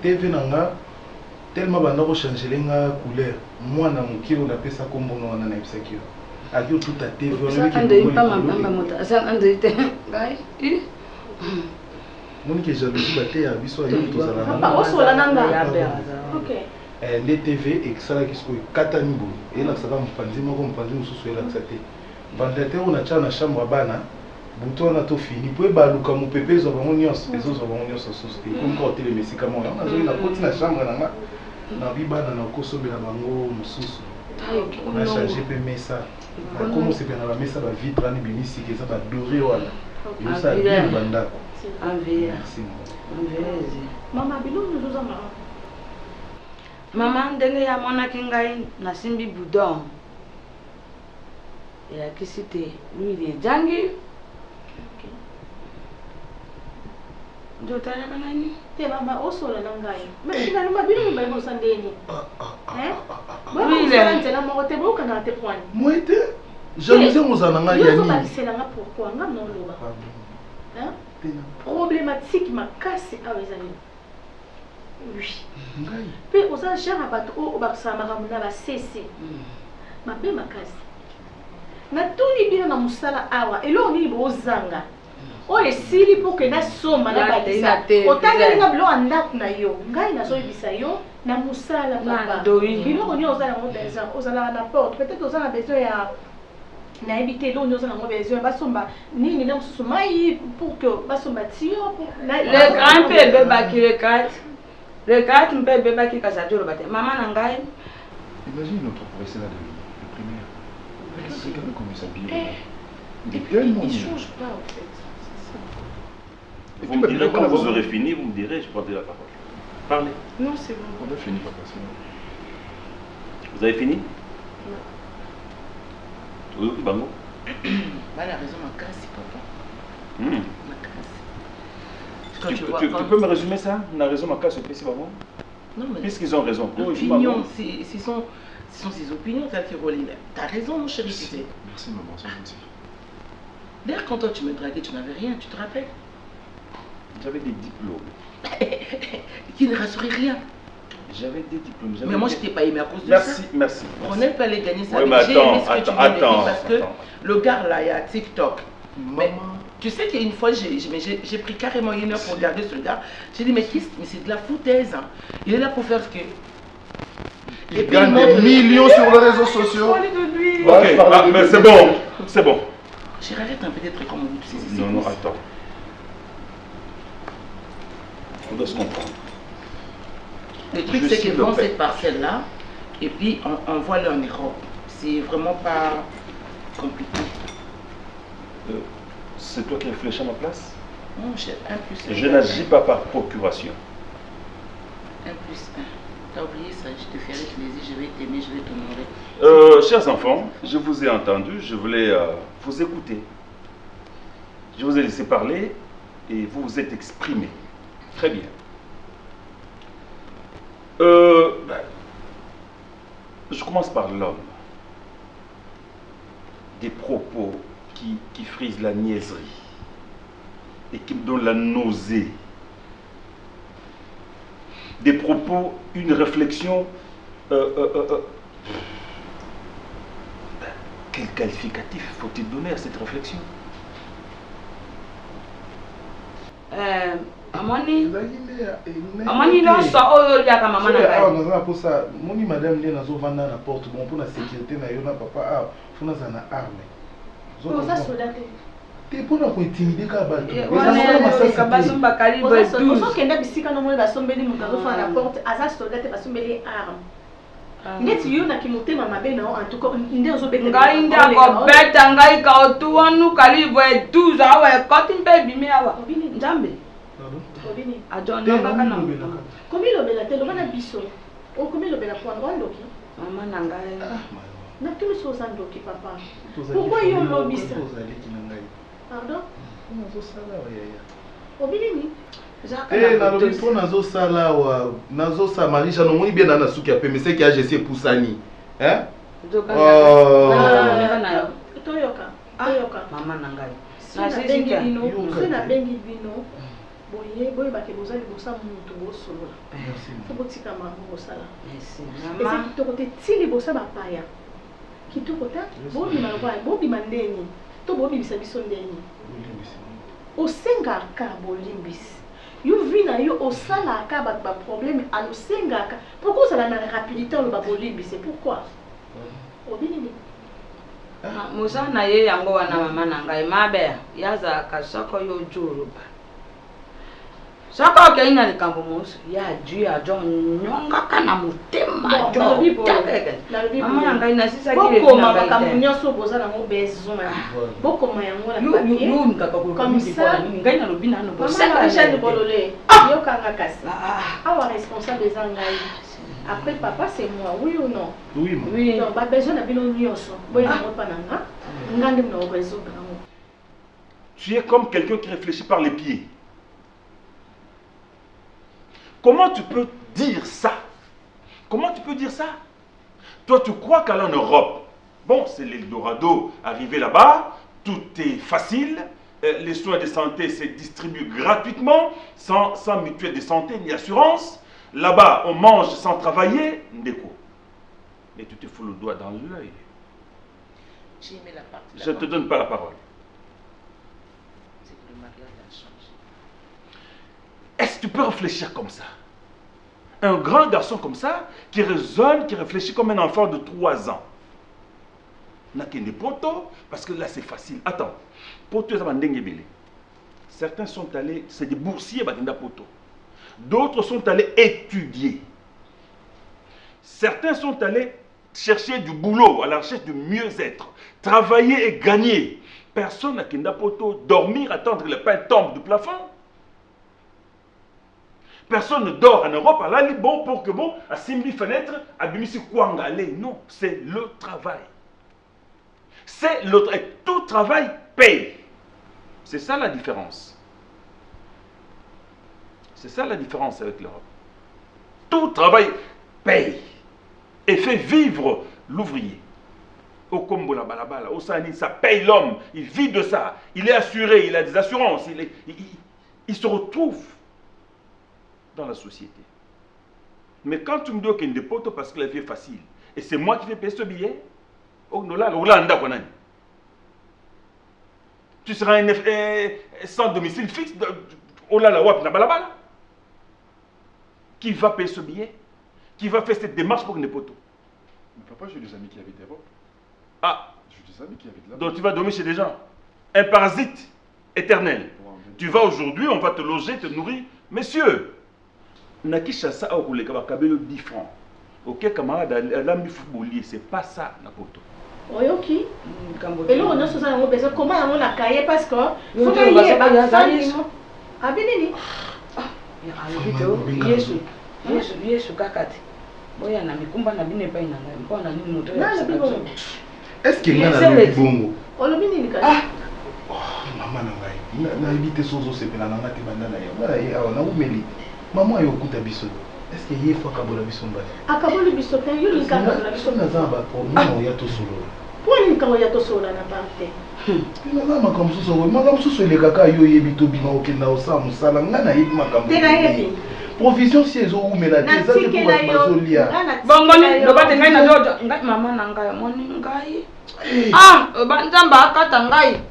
tv na nga tellement banda kochangele nga couleur mwana moke oyo napesa kombono wana nayebisaki yo aki otuta tv monike jalousie bateya biso ayo tozala nde tv esalaki sikoyo ekatani boye eyelakisaka mopanzi moko mopanzi mosusu eyelakisa te ventilateur oyo natya na chambre ya bana butu wana tofini po ebaluka mopepe ezwa bango nyonso ezozwa bango nyonso susu te ekomi kaka otelema esika moko yango nazoi nakoti na chambre na nga na bibana nakosombela bango mosusu na change mpe mesa nakomi osepela na bamesa bavitre wana ebimisika eza badore wana Maman, bilou nous nous maman. Maman, ndenge ya mwana kingai na simbi boudon. Et la kisite, lui il est jangi. Ndotala kanani? Te mama osola nangai. Mais finalement bilou mba mo sandeni. Hein? Oui, il est là mo te bo kana te point. Moi te jalousie mo zananga ya ni. ni. Pourquoi ngam non loba. Hein? Problématique ma casse awezani. Oui. Puis aux gens abato au baksa makamuna ba cc. Ma be makasi. Na tuni bina na musala awa elo ni bozanga. O esili pour que na soma na balisa. Otanga nga blo andaku na yo. Ngai na zoyibisa yo na musala papa. Bino ni ozala mo besoin, ozala na porte. Peut-être ozala besoin ya na éviter l'eau nous avons besoin basomba ni na mususu mai pour que basomba tio le grand bébé baki le 4 mpe bébé baki kasajoro bate maman nangai. Imagine notre professeur de primaire. C'est quand même comme ça s'habille. Il change pas en fait. Vous me direz quand vous aurez fini, vous me direz, je prendrai la parole. Parlez. Non, c'est bon. On a fini, papa. Vous avez fini? Oui, Bango. Bah, la raison, ma casse, papa. Ma casse. Tu peux me résumer ça? La raison, ma casse, c'est Bango? Non, mais. Puisqu'ils ont raison. L'opinion, ce sont ses opinions, t'as raison, mon chéri, tu sais. Merci, maman, c'est gentil. D'ailleurs, quand toi tu me draguais, tu n'avais rien, tu te rappelles? J'avais des diplômes. Qui ne rassurait rien. J'avais des diplômes. Mais moi, je t'ai pas aimé à cause de ça. Merci. Ronel peut aller gagner sa vie. J'ai aimé ce que tu viens de dire parce que le gars là, il y a TikTok. Mais tu sais qu'une fois, j'ai pris carrément 1 heure pour regarder ce gars. J'ai dit, mais c'est de la foutaise. Hein. Il est là pour faire ce que... Il gagne des millions sur les réseaux sociaux. Ok, mais c'est bon. C'est bon. Arrête un peu d'être comme vous. Non, attends. On doit se comprendre. Le truc, c'est qu'ils vendent cette parcelle-là et puis on voit leur en Europe. C'est vraiment pas compliqué. C'est toi qui réfléchis à ma place? Non, j'ai 1 plus 1. Je n'agis pas par procuration. 1 plus 1. T'as oublié ça, je te ferai plaisir, je vais t'aimer, je vais t'honorer. Chers enfants, je vous ai entendu, je voulais vous écouter. Je vous ai laissé parler et vous vous êtes exprimé. Très bien. Je commence par l'homme. Des propos qui frisent la niaiserie et qui me donnent la nausée. Des propos, une réflexion. Quel qualificatif faut-il donner à cette réflexion? Amani non so oyo ya kama mama na kai. Ah, pour ça, moni madame ndi nazo vanda na porte bon pour la sécurité na yo na papa ah, funa za na arme. Zo ça soldate. Te pour na ko intimider ka bato. Ka basomba kalibo et tout. Oso kenda bisika no mo basombeli mutu zo fana na porte aza soldate basombeli arme. Neti yo na kimotema mabe na en tout cas ndé zo beta. Ngai nda ko beta ngai ka otuanu kalibo et 12 awa ko timpe bimi awa. Njambe. Combien le bela telo bana biso o combien le bela pour ndoki maman nangai na tout so sandoki papa pourquoi yo lobisa pardon nazo sala wa yaya obini na lobi po nazo sala wa nazo sa marisha no moni bien na suki ape mais c'est que j'ai essayé poussani hein toyoka maman nangai na bengi bino boye boye bake bozali bosa mutu bosolola fo botika mango bosala eza kitoko te tili bosa bapaya kitoko ta bobima lwai bobima ndeni to bobimisa biso ndeni osengaka bolimbisi yo vi na yo osalaka bato baproblème alosengaka pourquoi ozala na rapidité oloba bolimbisi pourquoi obinini musa na ye yango wana mama na ngai mabe yazalaka soko yo joloba Saka ke ina likambo musu ya ju ya jo nyonga kana mutema jo mama nanga ina sisa kile boko makambo nyonso boza na mo besoin boko mayango na papier yo ngaka ko comme ça ngai na lobi na no bosa ka chani bolole yo kanga kasi awa responsable zangai après papa c'est moi oui ou non Oui. donc ba besoin na bino nyonso boya mo pananga ngandi mna obezo. Tu es comme quelqu'un qui réfléchit par les pieds. Comment tu peux dire ça? Comment tu peux dire ça? Toi, tu crois qu'aller en Europe, bon, c'est l'Eldorado, arriver là-bas, tout est facile, les soins de santé se distribuent gratuitement, sans mutuelle de santé ni assurance. Là-bas, on mange sans travailler, ndeko. Mais tu te fous le doigt dans l'œil. J'ai aimé la partie. Je ne te donne pas la parole. C'est que le mariage a changé. Est-ce que tu peux réfléchir comme ça? Un grand garçon comme ça, qui raisonne, qui réfléchit comme un enfant de 3 ans. N'a qu'un des potos, parce que là c'est facile. Attends, potos, certains sont allés, c'est des boursiers, poto. D'autres sont allés étudier. Certains sont allés chercher du boulot, à la recherche de mieux-être, travailler et gagner. Personne n'a qu'un poto, dormir, attendre que le pain tombe du plafond. Personne ne dort en Europe, là, bon, pour que bon, à Simbi fenêtre, à Bimisi Kouangale. Non, c'est le travail. C'est le travail. Tout travail paye. C'est ça la différence. C'est ça la différence avec l'Europe. Tout travail paye et fait vivre l'ouvrier. Au Combo, la balabala, au Sani, ça paye l'homme. Il vit de ça. Il est assuré, il a des assurances. Il se retrouve dans la société. Mais quand tu me dis qu'il y a des potes parce que la vie est facile, et c'est moi qui vais payer ce billet, tu seras sans domicile fixe, qui va payer ce billet, qui va faire cette démarche pour des potes. Mais papa, j'ai des amis qui habitent d'Europe. Ah, j'ai des amis qui habitent là. Donc tu vas dormir chez des gens. Un parasite éternel. Tu vas aujourd'hui, on va te loger, te nourrir. Messieurs, Nakisha sa au le kabelo 10 francs. OK, camarade, l'ami footballier, c'est pas ça la poto. Oyoki. Et là on a besoin de comment on a caillé parce que faut que y ait pas abinini. Yesu kakati. Boya na mikumba na bine pa inanga. Mpona nini moto ya. Est-ce que ngana na bongo? Olobini ni ka. Mama na ngai. Na ibite sozo sepela na ngati bandana ya. Mara ye awa na umeli. Maman yo kuta biso. Est-ce que yé fois kabola biso mbali? Akabola biso pe yo ni kabola biso na zamba pour non ya to solo. Pour ni kawo ya to solo na parte. Ina na makambo soso we makambo soso le kaka yo yebi to bima okenda osa musala ngana yebi makambo. Tena yebi. Provision si ezo umela te za te pour bazolia. Bongo ni do bate ngai na dojo ngai mama na ngai moni ngai. Ah, banzamba akata ngai.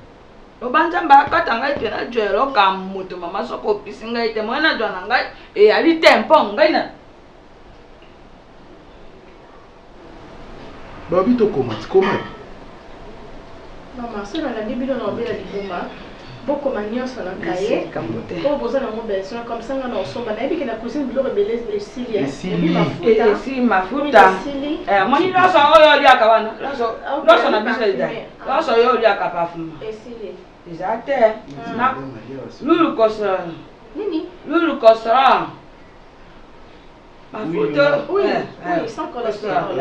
Obanja mbakata ngai tena jwelo ka moto mama soko pisi ngai te mwana jwana ngai e ali tempo ngai na Babi to comment Mama sona na bibilo na obela libuma boko manioso na kaye ko boza na mo besoin comme ça ngana osomba na ebiki na cuisine bilo rebelez le silia si mafuta moni loso oyo lia kawana loso na biso ida loso oyo lia kapafuma esili exacte na lulu kosra nini lulu kosra mafuta oui sans cholestérol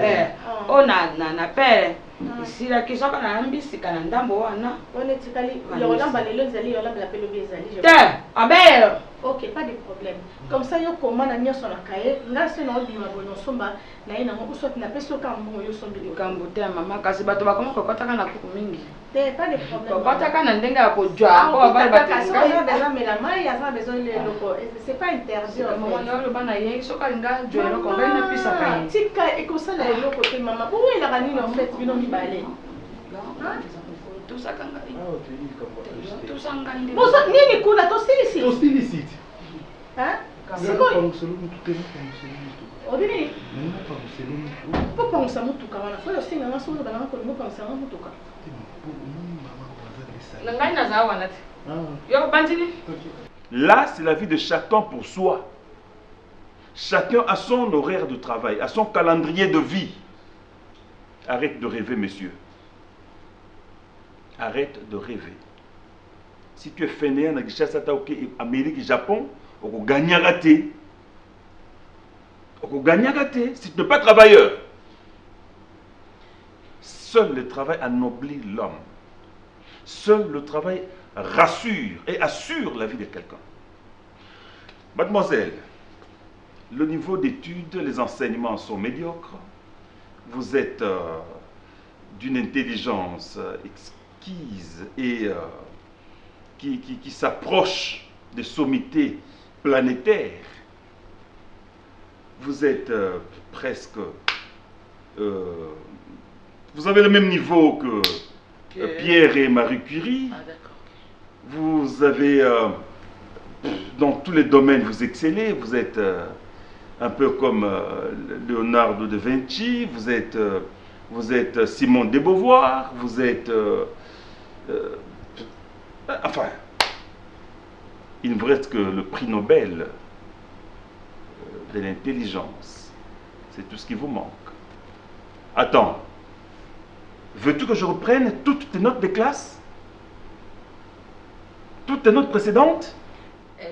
o na pere sila kisoka na mbisi kana ndambo wana on est tikali yolamba lelo zali yolamba la pelo bezali te abel OK pas de problème comme ça yo komana nyoso na kaye ngase na obima bono somba na ina mo usoti na peso ka mo yo sombili kambo te mama kasi bato bakoma kokota kana kuku mingi te pas de problème kokota kana ndenge ya kojwa ko ba batenga yo déjà mais la mai ya ça besoin le loko c'est pas interdit maman yo bana ye soka linga jwelo ko ngai na pisa kaye tika ekosala loko te mama pour ila kanini en fait bino mibale tout ça kanga tout ça ngandi boso nini kuna to silicite hein c'est quoi comme solo tout est Odini pourquoi on s'amutuka wana faut aussi ngana solo bana ko mo penser ngana mutuka ngai na za wana te yo bandini Là, c'est la vie de chacun pour soi. Chacun a son horaire de travail, a son calendrier de vie. Arrête de rêver, monsieur. Arrête de rêver. Si tu es fainéant, Amérique, Japon, on va gagner à rater. On va gagner à rater si tu n'es pas travailleur. Seul le travail anoblit l'homme. Seul le travail rassure et assure la vie de quelqu'un. Mademoiselle, le niveau d'études, les enseignements sont médiocres. Vous êtes d'une intelligence exquise et qui s'approche des sommités planétaires. Vous êtes presque... vous avez le même niveau que Pierre et Marie Curie. Ah, d'accord. Vous avez... dans tous les domaines, vous excellez. Vous êtes un peu comme Leonardo da Vinci. Vous êtes Simone de Beauvoir. Vous êtes... enfin, il ne vous reste que le prix Nobel de l'intelligence. C'est tout ce qui vous manque. Attends. Veux-tu que je reprenne toutes tes notes de classe? Toutes tes notes précédentes?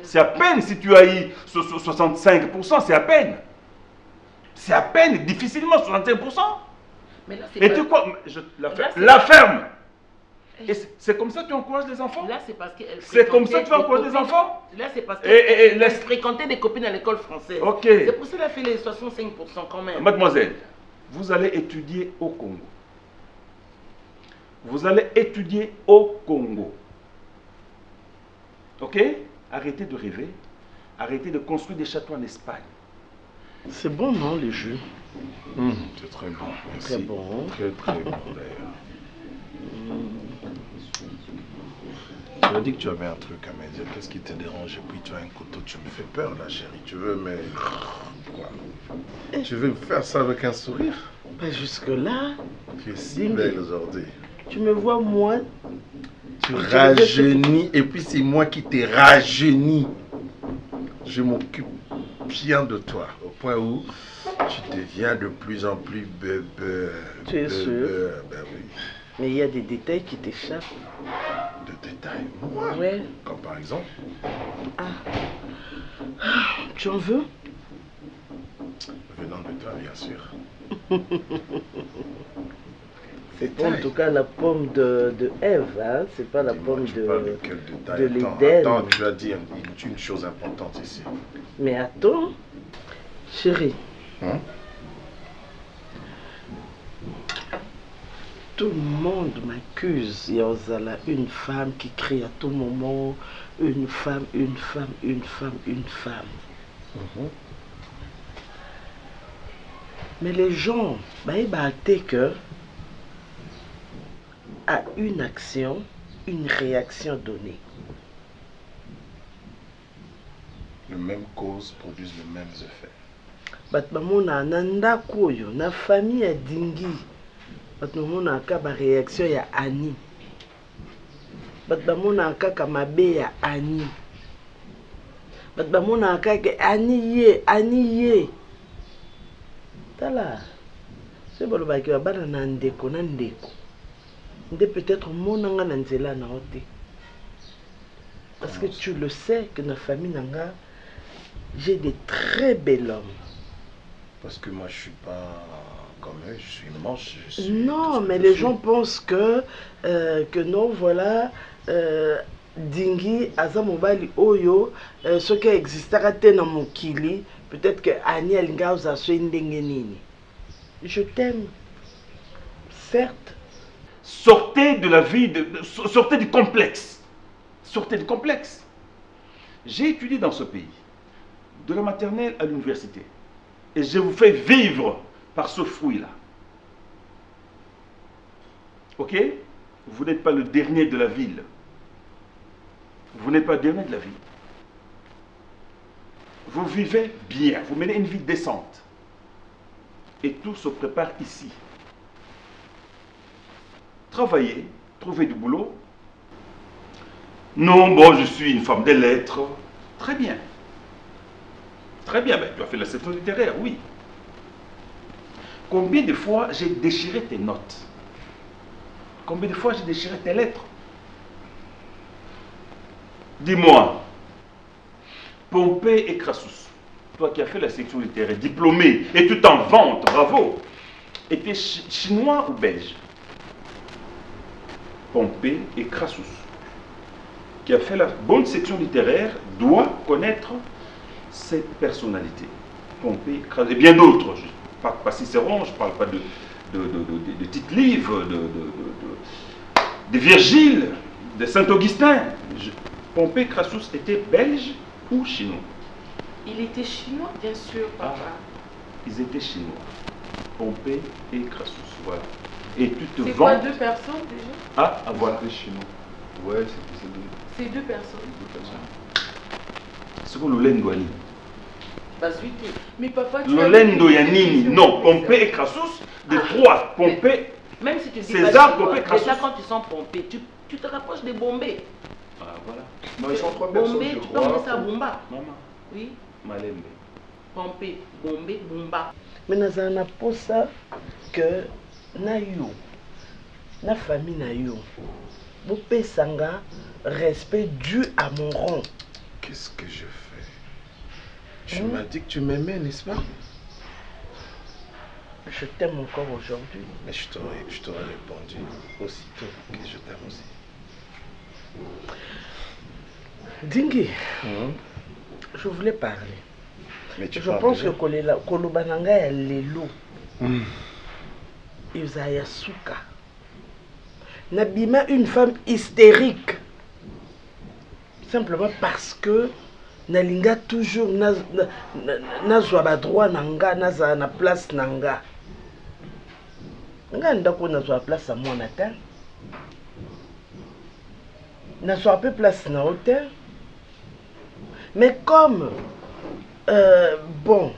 C'est à peine si tu as eu 65%, c'est à peine. C'est à peine, difficilement 65%. Mais là, et tu quoi? La ferme. Et c'est comme ça que tu encourages les enfants? Là, c'est parce qu'elle c'est comme ça que tu encourages les enfants? Là, c'est parce qu'elle fréquentait des copines à l'école française. Ok. C'est pour ça qu'elle a fait les 65% quand même. Mademoiselle, vous allez étudier au Congo. Vous allez étudier au Congo. Ok? Arrêtez de rêver. Arrêtez de construire des châteaux en Espagne. C'est bon, non, les jus? C'est très bon. Merci. Très bon. Très, très bon, d'ailleurs. Tu as dit que tu avais un truc à me dire. Qu'est-ce qui te dérange? Et puis tu as un couteau. Tu me fais peur, là, chérie. Tu veux, mais... Quoi? Tu veux me faire ça avec un sourire? Pas jusque-là. Tu es si belle aujourd'hui. Tu me vois, moi... Tu rajeunis, et puis c'est moi qui t'ai rajeuni. Je m'occupe bien de toi, au point où tu deviens de plus en plus bébé. Tu es sûr? Ben oui. Mais il y a des détails qui t'échappent. Des détails? Moi? Ouais. Comme par exemple? Ah. Tu en veux? Venant de toi, bien sûr. C'est en tout cas la pomme de Ève, hein? C'est pas la pomme de l'Éden. Attends, tu as dit une chose importante ici. Mais attends, chérie. Hein? Tout le monde m'accuse. Il y a une femme qui crie à tout moment, une femme, une femme, une femme, une femme. Mais les gens, ils acté que à une action, une réaction donnée. Les mêmes causes produisent les mêmes effets. Batmamona nanda koyo na famille ya dingi. Batmamona kaba réaction ya Annie. Batmamona kaka mabe ya Annie. Batmamona kaka Annie ye. Tala. C'est bon le baki wa bana na ndeko na ndeko. Nde peut-être mon nanga na nzela na ote. Parce que tu le sais que dans la famille nanga, j'ai des très bel hommes. Parce que moi je suis pas comme eux, je suis moche. Non, mais les gens pensent que non, voilà, Dingi, Azamobali, Oyo, ce qui existera dans mon kili, peut-être que Annie Elingaz a su ndengenini. Je t'aime, certes. Sortez de la vie, sortez du complexe. Sortez du complexe. J'ai étudié dans ce pays, de la maternelle à l'université. Et je vous fais vivre par ce fruit-là. Ok? Vous n'êtes pas le dernier de la ville. Vous n'êtes pas le dernier de la ville. Vous vivez bien, vous menez une vie décente. Et tout se prépare ici. Travaillez, trouvez du boulot. Non, bon, je suis une femme des lettres. Très bien. Très bien, mais tu as fait la section littéraire, oui. Combien de fois j'ai déchiré tes notes? Combien de fois j'ai déchiré tes lettres? Dis-moi, Pompée et Crassus, toi qui as fait la section littéraire, diplômé, et tu t'en vantes, bravo, étais chinois ou belge? Pompée et Crassus, qui a fait la bonne section littéraire, doit connaître cette personnalité. Pompée, Crassus, et bien d'autres. Je ne parle pas Cicéron, je ne parle pas de Tite-Live, de Virgile, de Saint-Augustin. Pompée Crassus était belge ou chinois? Il était chinois, bien sûr, papa. Ils étaient chinois. Pompée et Crassus, voilà. Et tu te C'est vantes. quoi, 2 personnes déjà? Ah, voilà. Les chinois. Ouais, c'est deux. C'est 2 personnes. C'est quoi l'Olendo Yanini? Mais papa, tu L'Olendo Yanini. Non, Pompée et Crassus, de 3. Pompée. Même si tu dis César, pas Pompée, Crassus. déjà quand tu sens Pompée, tu te rapproches des Bombay. Ah, voilà. Non, ils sont 3 personnes. Bombay, tu peux appeler ça Bomba. Maman. Oui. Malembe. Pompée, Bombay, Bomba. Mais nazala na posa que na yo na famille na yo bopesanga respect dû à mon rang. Qu'est-ce que je fais? Tu m'as dit que tu m'aimais, n'est-ce pas? Je t'aime encore aujourd'hui. Mais je t'aurais répondu aussitôt que je t'aime aussi. Dingi, je voulais parler. Mais tu je parles pense déjà. que Kolobananga ya lelo. Izaya Souka. Nabima une femme hystérique. Simplement parce que nalinga toujours nazwa ba droit nanga naza na place nanga. Nga ndako nazwa place à moi natin. Nazwa peu place na hôtel. Mais comme bon,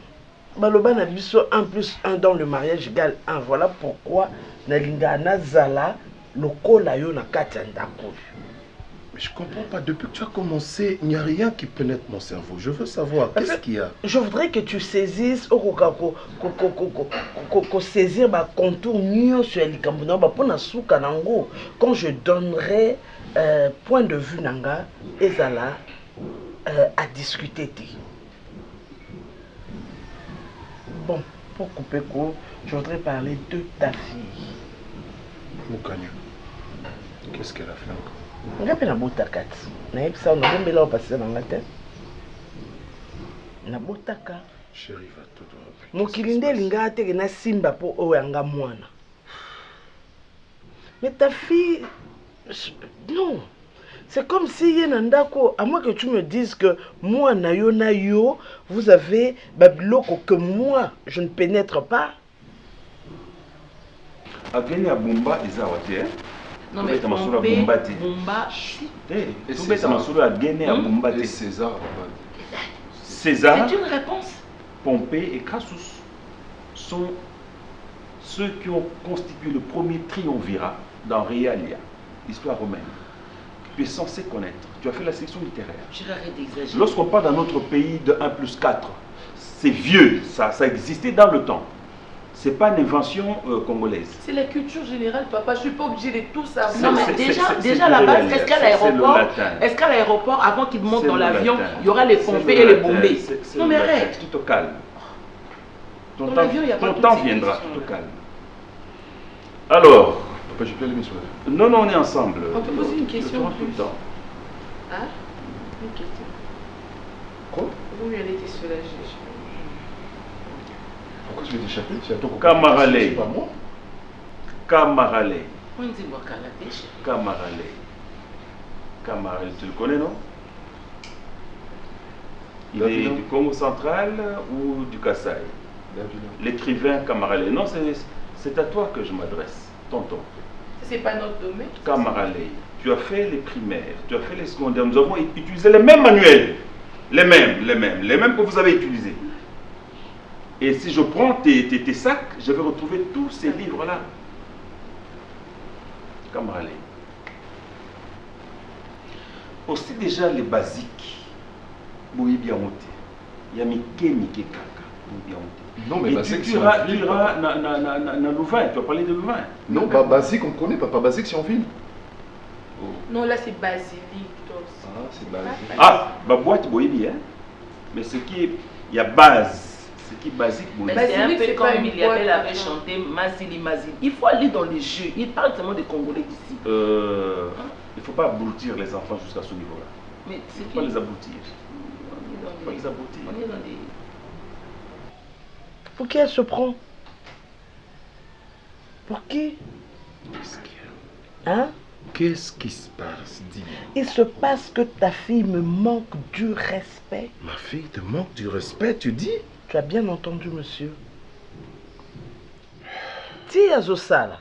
baloba na biso 1 + 1 dans le mariage égale 1. Voilà pourquoi nalinga nazala lokola yo na kati ya ndako. Mais je comprends pas. Depuis que tu as commencé, il n'y a rien qui pénètre mon cerveau. Je veux savoir, qu'est-ce qu'il y a? Je voudrais que tu saisisses saisir ma contour mieux sur les cambounas pour na souka nango. Quand je donnerai point de vue nanga ezala à discuter. Bon, pour couper court, je voudrais parler de ta fille. Moukanya, qu'est-ce qu'elle a fait encore? Ngapi na botaka ti na yebisa na bombela opasisa na ngate na botaka chérie va tout droit. mokili nde elinga teke na simba po oyo yanga mwana. Mais ta fille non, c'est comme si ye na ndako, à moins que tu me dises que moi na yo vous avez babiloko que moi je ne pénètre pas. Ageni Abumba Izawati, hein? Non mais Pompée, Bomba, Et César. César. C'est une réponse. Pompée et Crassus sont ceux qui ont constitué le premier triumvirat dans Realia, l'histoire romaine. Tu es censé connaître. Tu as fait la section littéraire. J'arrête d'exagérer. Lorsqu'on parle dans notre pays de 1 + 4, c'est vieux, ça existait dans le temps. C'est pas une invention congolaise. C'est la culture générale, papa. Je suis pas obligée de tout savoir. Non, mais déjà la base, est-ce qu'à l'aéroport, avant qu'ils montent dans l'avion, il y aura les Pompées et les Bombay? Non, mais arrête. Tu te calmes. Ton temps viendra, tu te calmes. Alors. Papa, j'ai plus l'émission. Non, on est ensemble. On peut poser une question tout le temps. Hein? Une question. Quoi? Oui, elle était soulagée. Pourquoi tu veux t'échapper? Tu as ton Camaralé. C'est pas moi. Camaralé. On dit boire qu'à la pêche. Camaralé. Camaralé, tu le connais, non? Il est du Congo central ou du Kasaï? L'écrivain Camaralé. Non, c'est à toi que je m'adresse, tonton. C'est pas notre domaine. Camaralé, tu as fait les primaires, tu as fait les secondaires. Nous avons utilisé les mêmes manuels. Les mêmes que vous avez utilisés. Et si je prends tes sacs, je vais retrouver tous ces livres-là. Camaralé. Aussi déjà les basiques. boyi bien monté. Il y a Mike Kaka. Non, mais Basique, tu iras na Louvain, tu vas parler de Louvain. Non, Basique, on connaît, Papa Basique, si on filme. Non, là c'est basilic. Ah, c'est basique. Ah, ma boîte boyi bien. Mais ce qui est, il y a base. Ce qui est basique, mais c'est un peu comme Miliabel avait chanté Mazili. Il faut aller dans les jeux. Il parle tellement des Congolais d'ici. Il ne faut pas abrutir les enfants jusqu'à ce niveau-là. Mais c'est pas les abrutir. On est dans des... Pour qui elle se prend? Pour qui? Hein? Qu'est-ce qui se passe? Dis-moi. Il se passe que ta fille me manque du respect. Ma fille te manque du respect, tu dis? Tu as bien entendu, monsieur. Tia Zosala.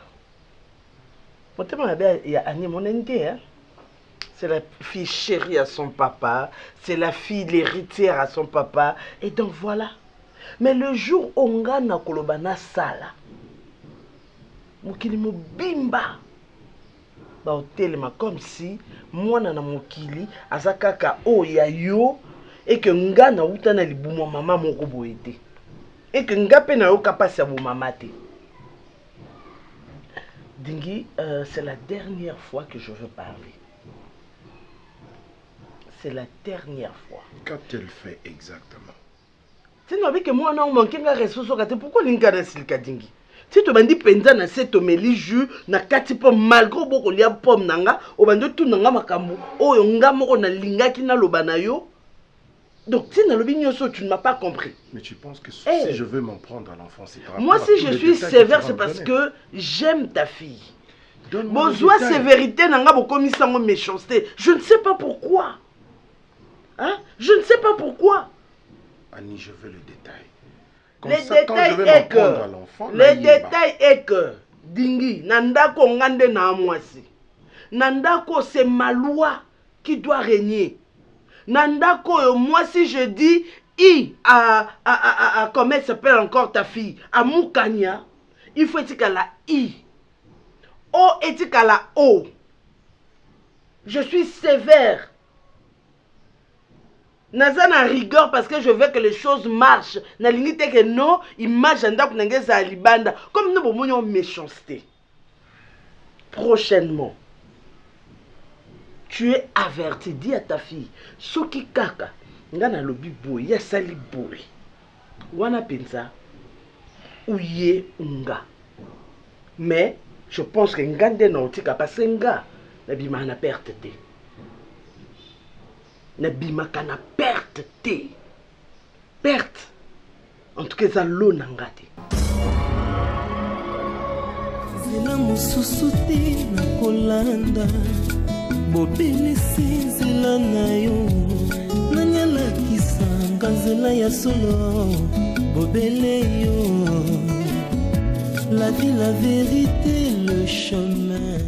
C'est la fille chérie à son papa. C'est la fille l'héritière à son papa. Et donc voilà. Mais le jour où on a na kolobana sala, mokili mo bimba. Ba hotelema comme si moi na mokili azakaka o ya yo. Et que nga na uta na libumo mama moko boete. Et que nga pe na yo kapasi ya bo mama te. Dingi, c'est la dernière fois que je veux parler. C'est la dernière fois. Qu'a-t-elle fait exactement? Tu n'as que moi non manqué nga ressources pourquoi l'inga na silka dingi? Si tu bandi penza na seto meli jus na kati po malgré boko lia pomme nanga o bando tout nanga makambo o nga moko na lingaki na loba na yo. Donc, si tu ne m'as pas compris. Mais tu penses que si je veux m'en prendre à l'enfant, c'est par moi, si je suis sévère, c'est parce que j'aime ta fille. Besoin sévérité, n'a pas commis sans méchanceté. Je ne sais pas pourquoi. Hein? Je ne sais pas pourquoi. Annie, je veux le détail. Comme le ça, détail quand je vais m'en prendre à l'enfant, le détail est que, Dingi, Nandako ngande na amwasi. Nandako, c'est ma loi qui doit régner. Nandako, moi si je dis comment elle s'appelle encore ta fille, à Moukania, il faut étiquer la I. O étiquer la O. Je suis sévère. Naza na rigueur parce que je veux que les choses marchent. Na limite que non, image ndako nangeza libanda comme nous bomonyo méchanceté. Prochainement. Tu es averti, dis à ta fille, soki kaka, nga na lobi boy, ya sali boy. Wana pensa, ouye nga. Mais, je pense que nga nde na otika, parce que nga, na bima na perte te. Na bima ka na perte te. Perte. En tout cas, ça l'eau na nga te. Zela mususu te na kolanda. Bobelisi nzela na yo nanyalakisa nzela ya solo bobele yo la vie la vérité le chemin